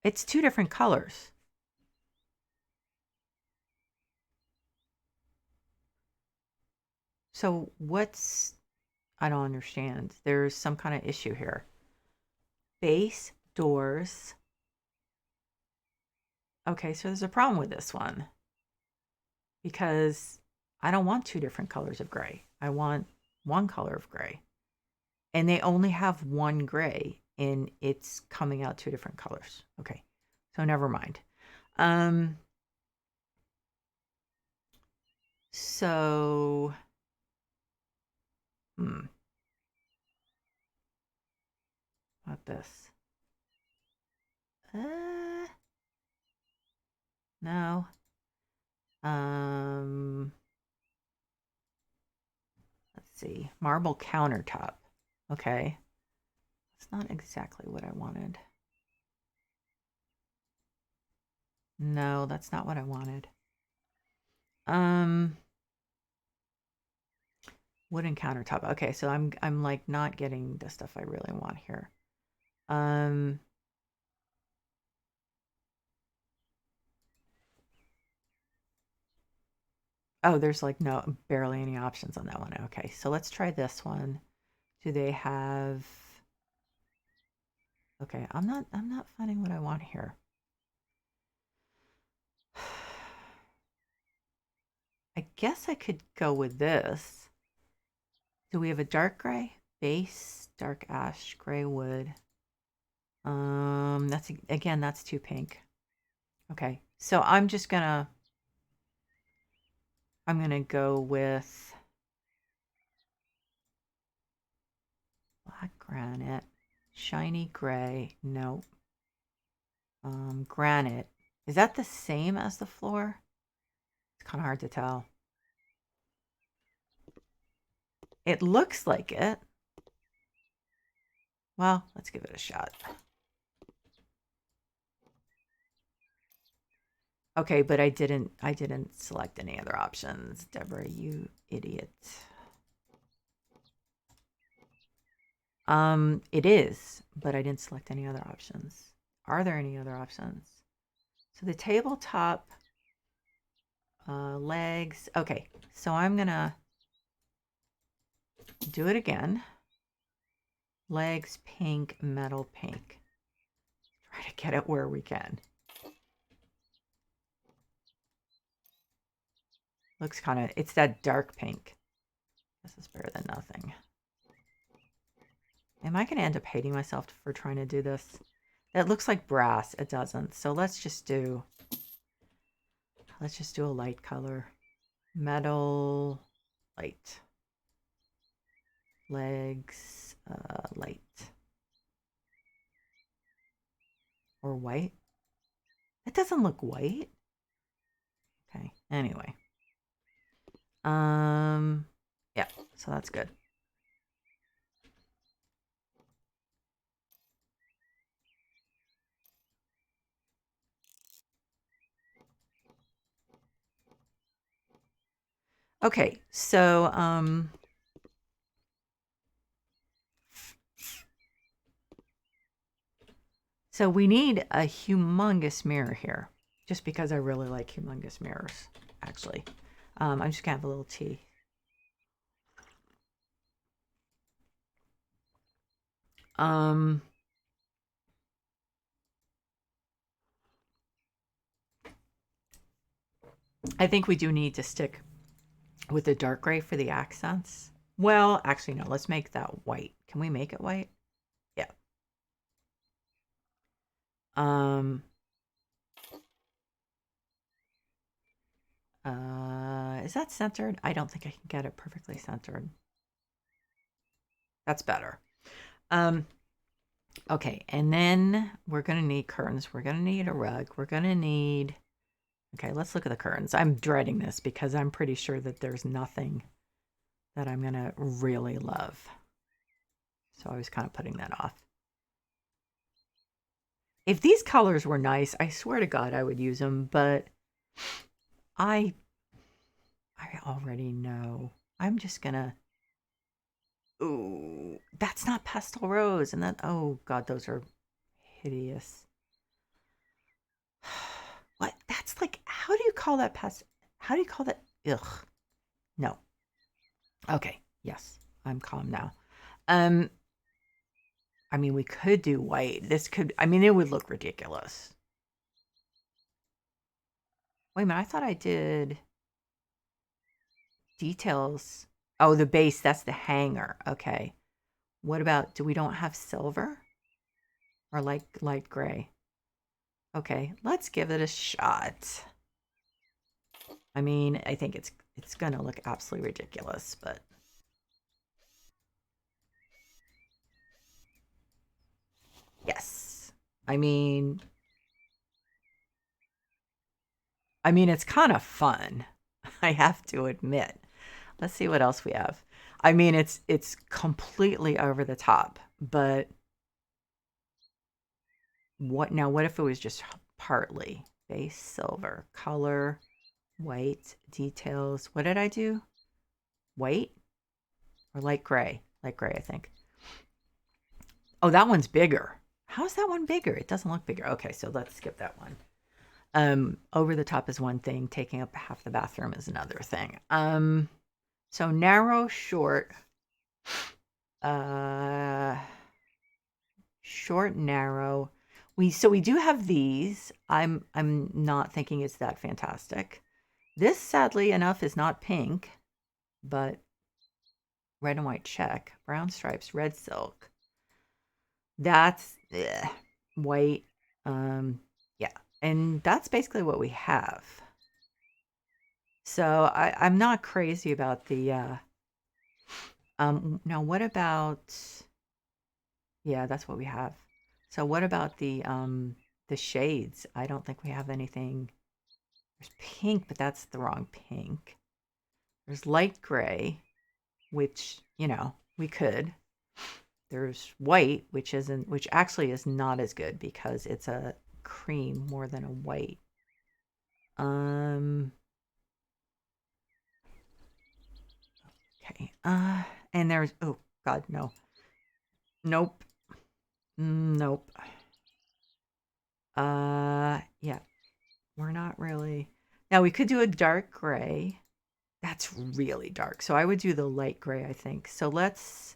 It's two different colors. So what's, I don't understand. There's some kind of issue here. Base doors. Okay, so there's a problem with this one because I don't want two different colors of gray. I want one color of gray. And they only have one gray and it's coming out two different colors. Okay, so never mind. So, what this? No. Let's see. Marble countertop. Okay. It's not exactly what I wanted. No, that's not what I wanted. Wooden countertop. Okay, so I'm like not getting the stuff I really want here. Oh, there's like barely any options on that one. Okay, so let's try this one. Do they have? Okay, I'm not finding what I want here. I guess I could go with this. Do we have a dark gray base, dark ash, gray wood? That's again, that's too pink. Okay, so I'm gonna go with black granite, shiny gray. Nope. Granite. Is that the same as the floor? It's kind of hard to tell. It looks like it. Well, let's give it a shot. Okay, but I didn't select any other options. Deborah, you idiot. It is, but I didn't select any other options. Are there any other options? So the tabletop legs. Okay, so I'm gonna do it again. Legs pink, metal pink. Try to get it where we can. Looks kind of, it's that dark pink. This is better than nothing. Am I going to end up hating myself for trying to do this? That looks like brass. It doesn't. So let's just do a light color. Metal, light. Legs, light. Or white. It doesn't look white. Okay, anyway. Yeah, so that's good. Okay, so we need a humongous mirror here, just because I really like humongous mirrors, actually. I'm just gonna have a little tea. I think we do need to stick with the dark gray for the accents. Well, actually, no, let's make that white. Can we make it white? Yeah. Is that centered? I don't think I can get it perfectly centered. That's better. Okay, and then we're going to need curtains. We're going to need a rug. We're going to need... Okay, let's look at the curtains. I'm dreading this because I'm pretty sure that there's nothing that I'm going to really love. So I was kind of putting that off. If these colors were nice, I swear to God I would use them, but I already know. I'm just going to... Ooh, that's not pastel rose. And that... Oh, God, those are hideous. What? That's like, how do you call that how do you call that? Ugh. No. Okay. Yes. I'm calm now. I mean, we could do white. This could, I mean, it would look ridiculous. Wait a minute. I thought I did details. Oh, the base. That's the hanger. Okay. What about, we don't have silver? or like light gray? Okay, let's give it a shot. I mean, I think it's gonna look absolutely ridiculous, but yes. I mean it's kind of fun. I have to admit. Let's see what else we have. I mean, it's completely over the top, but what if it was just partly base silver, color, white, details. What did I do? White or light gray? Light gray, I think. Oh, that one's bigger. How's that one bigger? It doesn't look bigger. Okay, so let's skip that one. Over the top is one thing, taking up half the bathroom is another thing. So narrow, short, short, narrow. We do have these. I'm not thinking it's that fantastic. This, sadly enough, is not pink, but red and white check, brown stripes, red silk. That's white. Yeah, and that's basically what we have. So I'm not crazy about the. Now what about? Yeah, that's what we have. So what about the shades? I don't think we have anything. There's pink, but that's the wrong pink. There's light gray, which, we could. There's white, which actually is not as good because it's a cream more than a white. Okay. And there's, oh God, no. Nope. Nope. Yeah. We're not really. Now we could do a dark gray. That's really dark. So I would do the light gray, I think. So let's,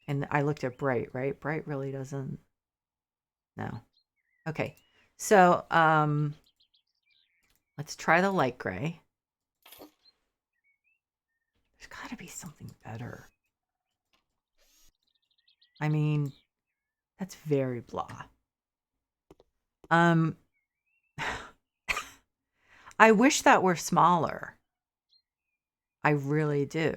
and I looked at bright, right? Bright really doesn't, no. Okay. So, let's try the light gray. There's got to be something better. I mean, that's very blah. I wish that were smaller. I really do.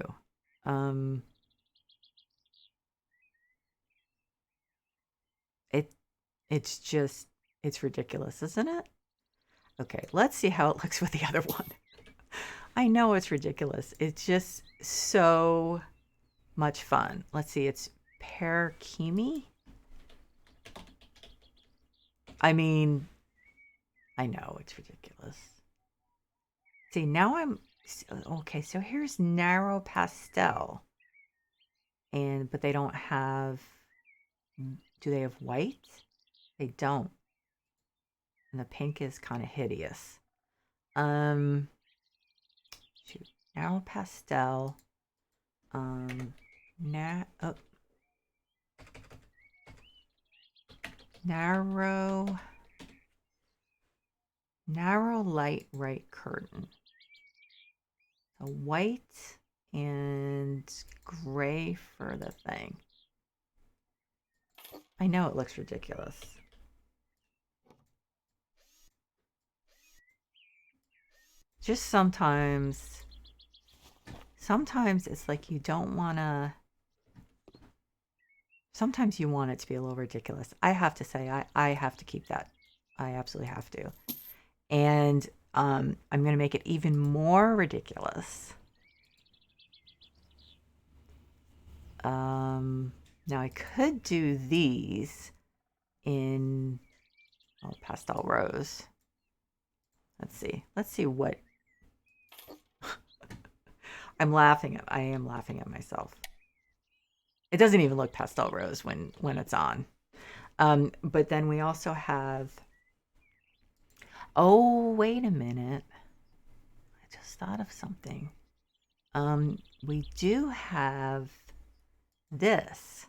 It's ridiculous, isn't it? Okay, let's see how it looks with the other one. I know it's ridiculous. It's just so much fun. Let's see, it's pear kimi. I mean, I know it's ridiculous. See, now I'm okay. So here's narrow pastel, but they don't have. Do they have white? They don't. And the pink is kind of hideous. Shoot, narrow pastel. Narrow light right curtain. So white and gray for the thing. I know it looks ridiculous. Just sometimes it's like you don't want to. Sometimes you want it to be a little ridiculous. I have to say, I have to keep that. I absolutely have to. And I'm going to make it even more ridiculous. Now I could do these in pastel rose. Let's see what. I am laughing at myself. It doesn't even look pastel rose when it's on. But then we also have. Oh, wait a minute. I just thought of something. We do have this.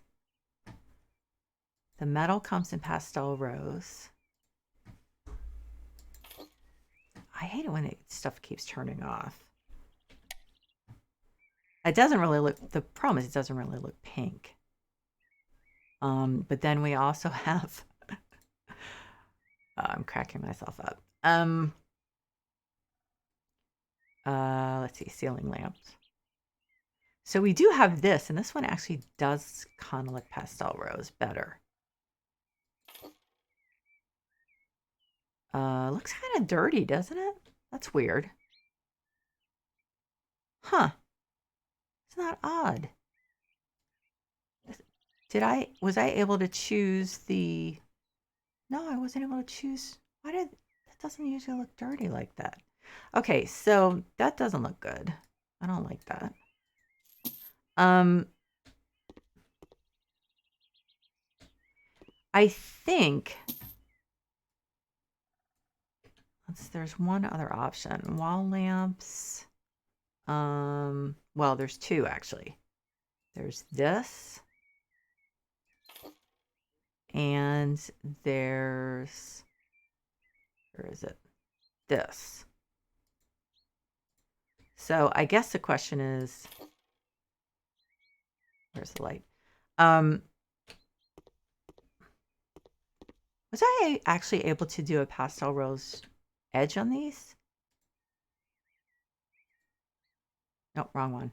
The metal comes in pastel rose. I hate it when stuff keeps turning off. It doesn't really look, the problem is it doesn't really look pink. But then we also have, I'm cracking myself up. Let's see, ceiling lamps. So we do have this, and this one actually does kind of look pastel rose better. Looks kind of dirty, doesn't it? That's weird. Huh. Isn't that odd? Was I able to choose the, no, I wasn't able to choose, that doesn't usually look dirty like that. Okay, so that doesn't look good. I don't like that. I think there's one other option. Wall lamps. Well, there's two actually. There's this, and where is it? This. So I guess the question is, where's the light? Was I actually able to do a pastel rose edge on these? No, wrong one.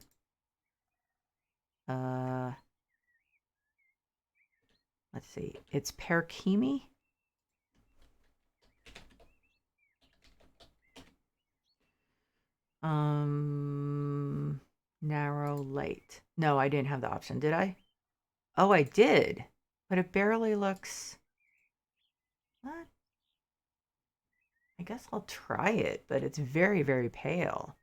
Let's see. It's Perkimi. Narrow light. No, I didn't have the option, did I? Oh, I did. But it barely looks... What? I guess I'll try it, but it's very, very pale.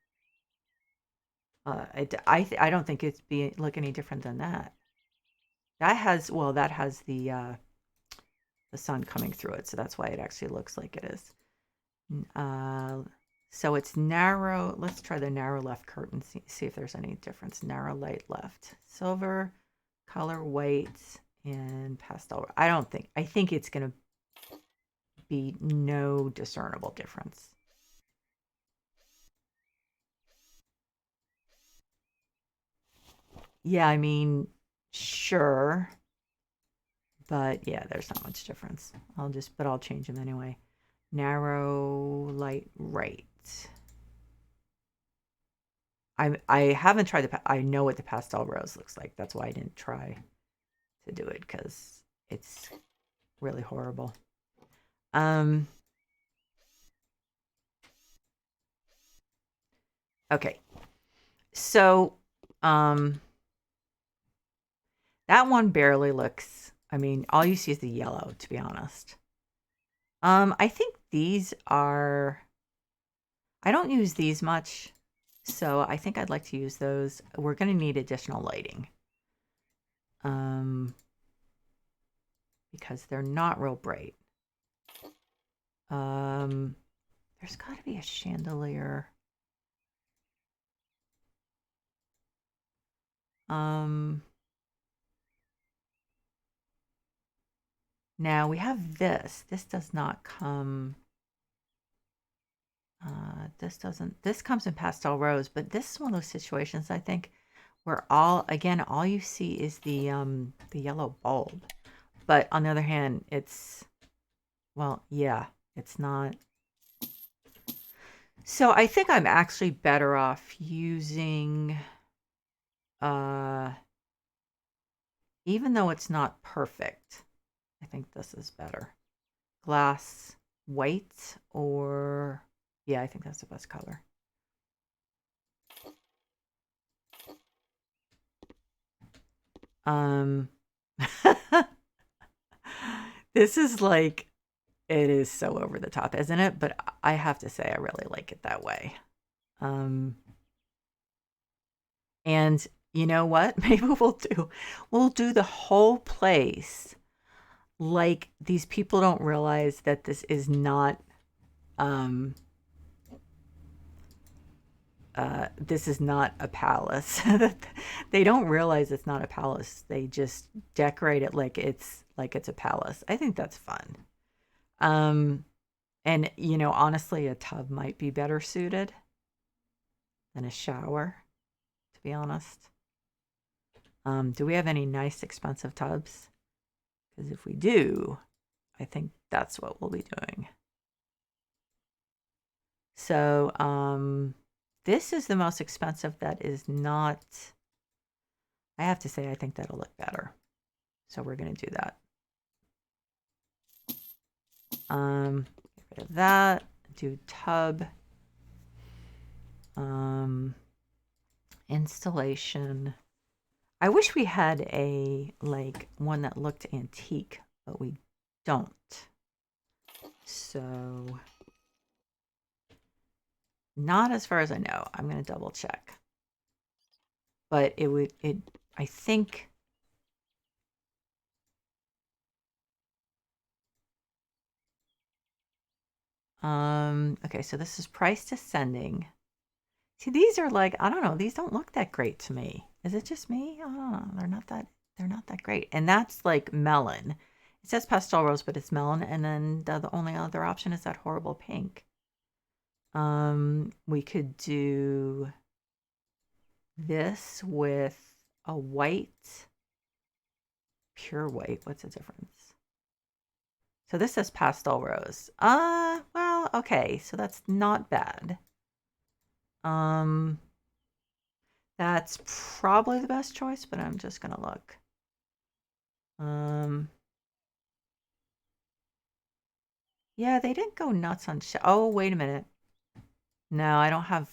I don't think it's look any different than that. That has the sun coming through it, so that's why it actually looks like it is. So it's narrow. Let's try the narrow left curtain, see if there's any difference. Narrow light left. Silver, color white, and pastel. I think it's going to be no discernible difference. Yeah, I mean, sure. But yeah, there's not much difference. I'll change them anyway. Narrow light right. I haven't tried I know what the pastel rose looks like. That's why I didn't try to do it, because it's really horrible. Okay. So, that one barely looks, I mean, all you see is the yellow, to be honest. I think these are, I don't use these much, so I think I'd like to use those. We're going to need additional lighting. Because they're not real bright. There's got to be a chandelier. Now we have this. This does not come. This comes in pastel rose, but this is one of those situations, I think, where all you see is the yellow bulb. But on the other hand, it's, well, yeah, it's not. So I think I'm actually better off using, even though it's not perfect, I think this is better. Glass white, or, yeah, I think that's the best color. This is like, it is so over the top, isn't it? But I have to say, I really like it that way. And you know what? Maybe we'll do the whole place like these people don't realize that this is not a palace. They don't realize it's not a palace. They just decorate it like it's a palace. I think that's fun. And honestly, a tub might be better suited than a shower, to be honest. Do we have any nice expensive tubs? Because if we do, I think that's what we'll be doing. So this is the most expensive that is not, I have to say, I think that'll look better. So we're going to do that. Get rid of that. Do tub. Installation. I wish we had a like one that looked antique, but we don't. So not as far as I know. I'm going to double check. But I think okay, so this is price descending. See, these are like, I don't know, these don't look that great to me. Is it just me? Oh, they're not that great. And that's like melon. It says pastel rose, but it's melon. And then the only other option is that horrible pink. We could do this with a white, pure white. What's the difference? So this says pastel rose. Well, okay, so that's not bad. That's probably the best choice, but I'm just gonna look. Yeah, they didn't go nuts on oh, wait a minute. No, I don't have,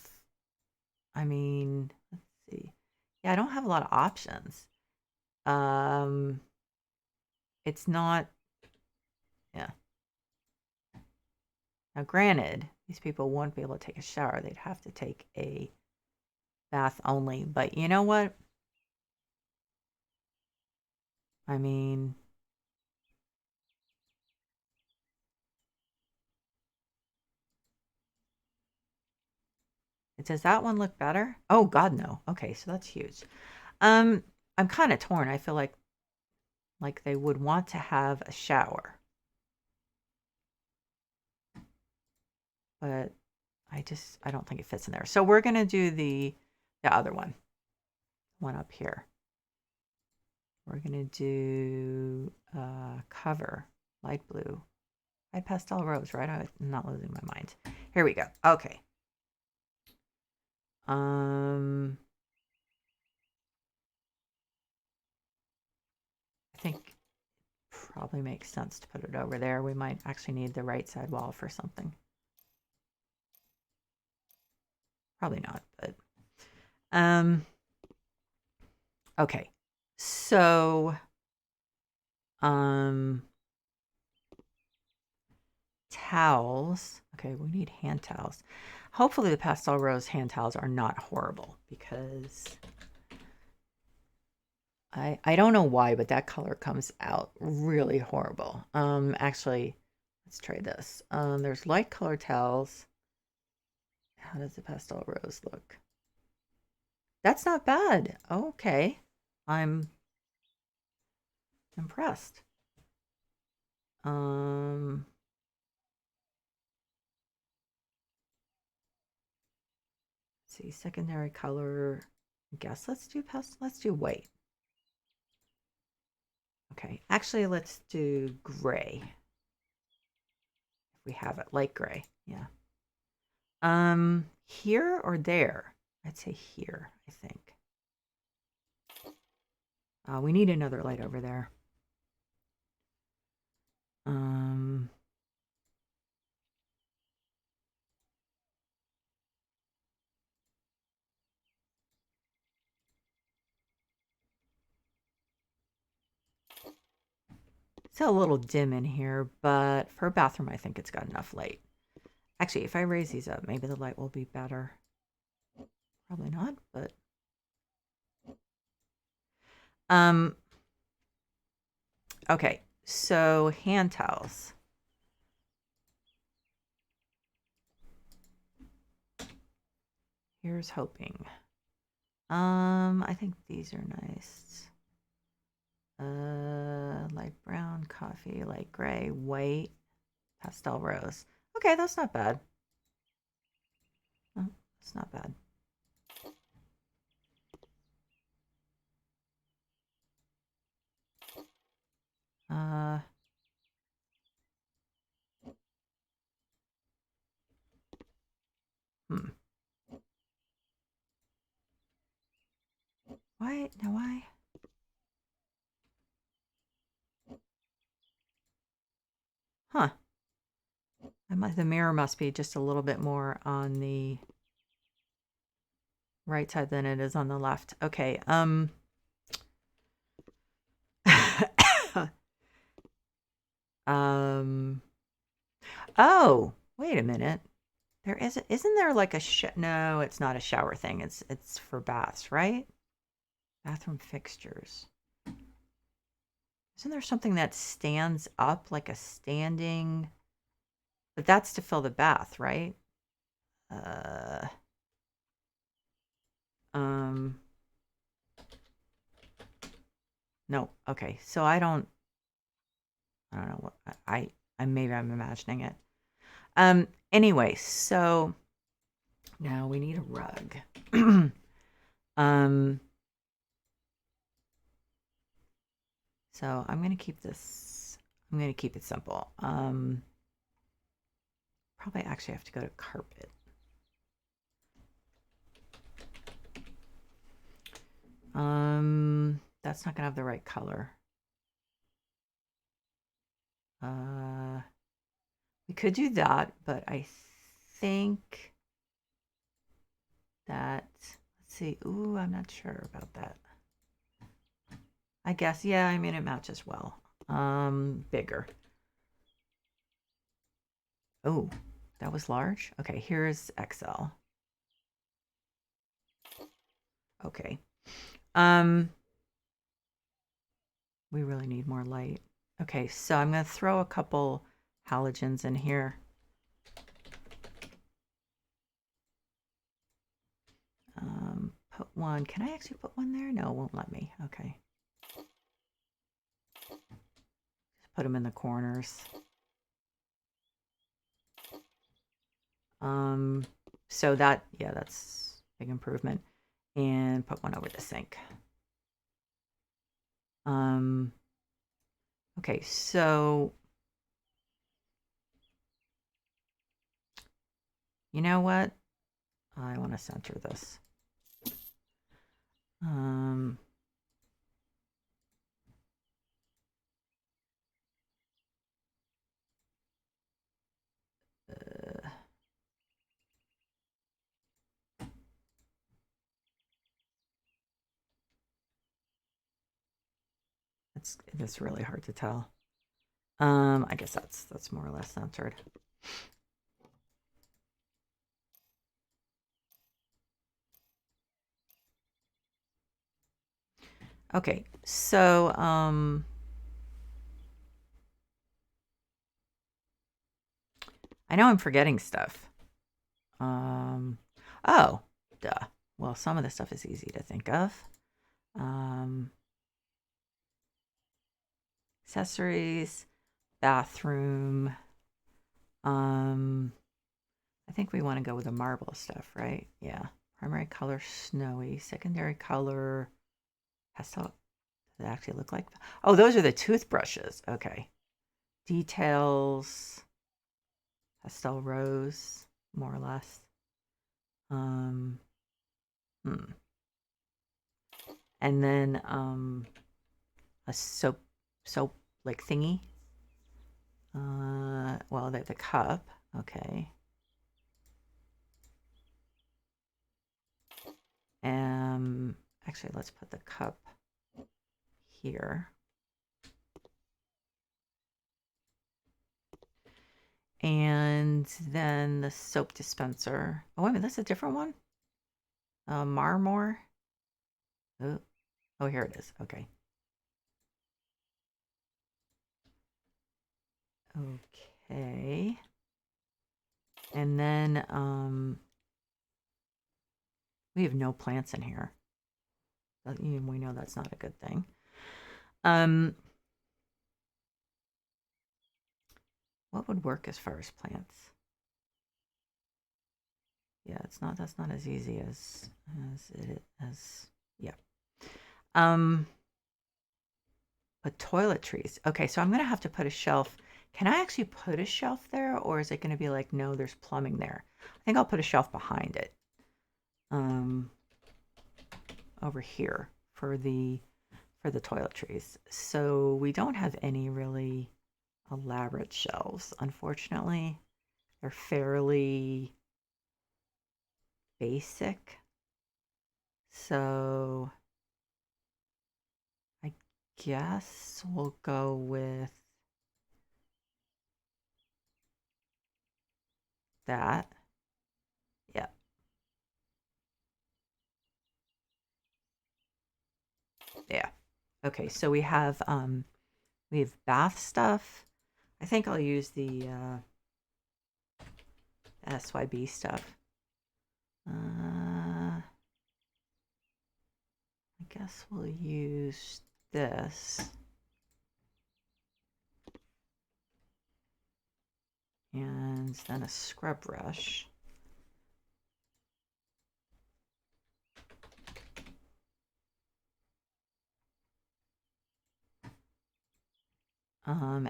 I mean, let's see. Yeah, I don't have a lot of options. It's not, yeah. Now, granted, these people won't be able to take a shower. They'd have to take a bath only. But you know what? I mean, does that one look better? Oh, God, no. Okay, so that's huge. I'm kind of torn. I feel like they would want to have a shower. But I don't think it fits in there. So we're going to do the other one up here. We're going to do cover, light blue. I pastel rose, right? I'm not losing my mind. Here we go. Okay. I think probably makes sense to put it over there. We might actually need the right side wall for something. Probably not, but okay. So towels. Okay, we need hand towels. Hopefully the pastel rose hand towels are not horrible because I don't know why, but that color comes out really horrible. Actually, let's try this. There's light color towels. How does the pastel rose look? That's not bad. Okay. I'm impressed. Let's see, secondary color. I guess let's do white. Okay, actually, let's do gray. If we have it, light gray. Yeah. Here or there? I'd say here, I think. We need another light over there. It's a little dim in here, but for a bathroom, I think it's got enough light. Actually, if I raise these up, maybe the light will be better. Probably not, but okay, so hand towels. Here's hoping. I think these are nice. Light brown, coffee, light gray, white, pastel rose. Okay, that's not bad. Oh, that's not bad. Why? Now why? Huh. The mirror must be just a little bit more on the right side than it is on the left. Okay. Oh, wait a minute. Isn't there like a no, it's not a shower thing. It's for baths, right? Bathroom fixtures. Isn't there something that stands up like a standing, but that's to fill the bath, right? Uh, um, no. Okay. So I don't know what I maybe I'm imagining it. Anyway, so now we need a rug. um, so I'm gonna keep this. I'm gonna keep it simple. Probably actually have to go to carpet. That's not gonna have the right color. We could do that, but I think that, let's see. Ooh, I'm not sure about that. I guess, yeah, I mean, it matches well. Bigger. Oh, that was large. Okay, here's XL. Okay. We really need more light. Okay, so I'm going to throw a couple halogens in here. Put one. Can I actually put one there? No, it won't let me. Okay. Just put them in the corners. So that, yeah, that's a big improvement. And put one over the sink. Okay, so you know what? I want to center this. It's really hard to tell. I guess that's more or less centered. Okay, so I know I'm forgetting stuff. Oh, duh. Well, some of the stuff is easy to think of. Accessories, bathroom. I think we want to go with the marble stuff, right? Yeah. Primary color, snowy. Secondary color, pastel. Does it actually look like? Oh, those are the toothbrushes. Okay. Details, pastel rose, more or less. And then a soap like thingy. Well, the cup. Okay. Actually, let's put the cup here. And then the soap dispenser. Oh, wait a minute, that's a different one? Marmor. Oh, here it is. Okay. Okay. And then we have no plants in here. We know that's not a good thing. What would work as far as plants? Yeah, that's not as easy as yeah. But toiletries. Okay, so I'm gonna have to put a shelf. Can I actually put a shelf there, or is it gonna be like, no, there's plumbing there? I think I'll put a shelf behind it. Over here for the toiletries. So we don't have any really elaborate shelves, unfortunately. They're fairly basic. So I guess we'll go with that. Yeah. Yeah. Okay, so we have bath stuff. I think I'll use the SYB stuff. I guess we'll use this. And then a scrub brush.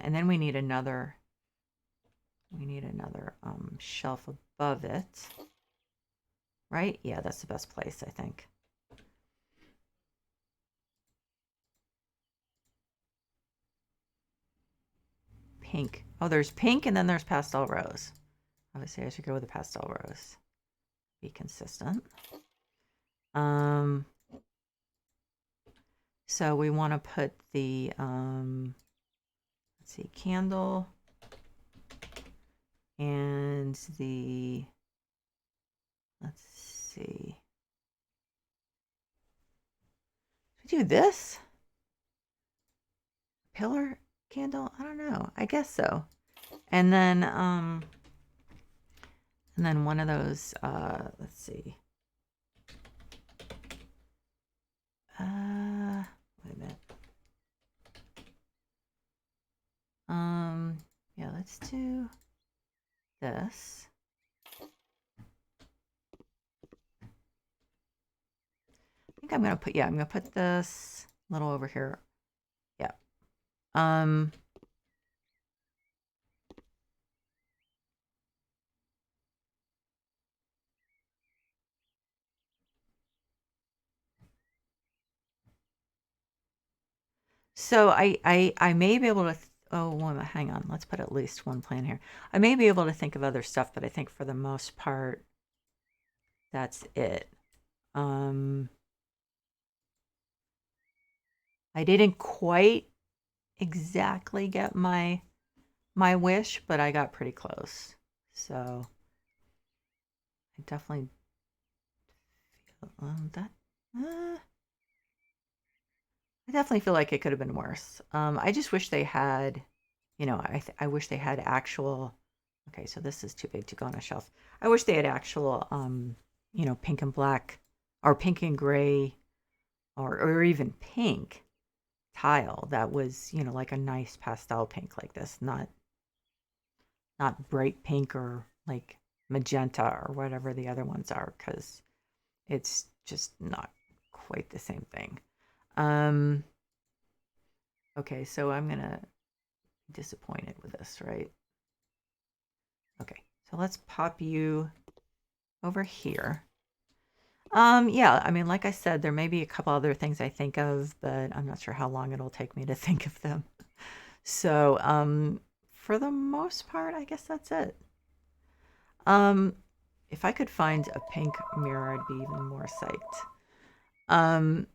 And then we need another shelf above it. Right? Yeah, that's the best place, I think. Pink. Oh, there's pink and then there's pastel rose. Obviously, I should go with the pastel rose. Be consistent. So we want to put the, let's see, candle and the, let's see. Should we do this? Pillar candle? I don't know. I guess so. And then one of those, let's see. Wait a minute. Yeah, let's do this. I think I'm gonna put this little over here. Yeah. So I may be able to, hang on, let's put at least one plan here. I may be able to think of other stuff, but I think for the most part, that's it. I didn't quite exactly get my wish, but I got pretty close. So I definitely feel I definitely feel like it could have been worse. I just wish they had, I wish they had actual. Okay, so this is too big to go on a shelf. I wish they had actual, pink and black, or pink and gray, or even pink tile that was, like a nice pastel pink like this, not bright pink or like magenta or whatever the other ones are, because it's just not quite the same thing. Okay, so I'm gonna be disappointed with this, right? Okay, so let's pop you over here. Yeah, I mean, like I said, there may be a couple other things I think of, but I'm not sure how long it'll take me to think of them. So, for the most part, I guess that's it. If I could find a pink mirror, I'd be even more psyched.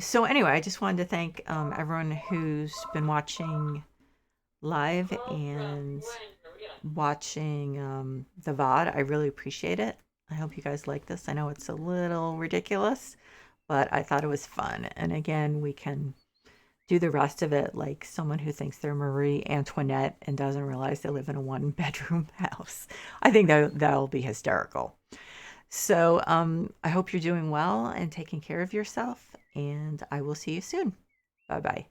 So anyway, I just wanted to thank everyone who's been watching live and watching the VOD. I really appreciate it. I hope you guys like this. I know it's a little ridiculous, but I thought it was fun. And again, we can do the rest of it like someone who thinks they're Marie Antoinette and doesn't realize they live in a 1-bedroom house. I think that'll be hysterical. So I hope you're doing well and taking care of yourself, and I will see you soon. Bye-bye.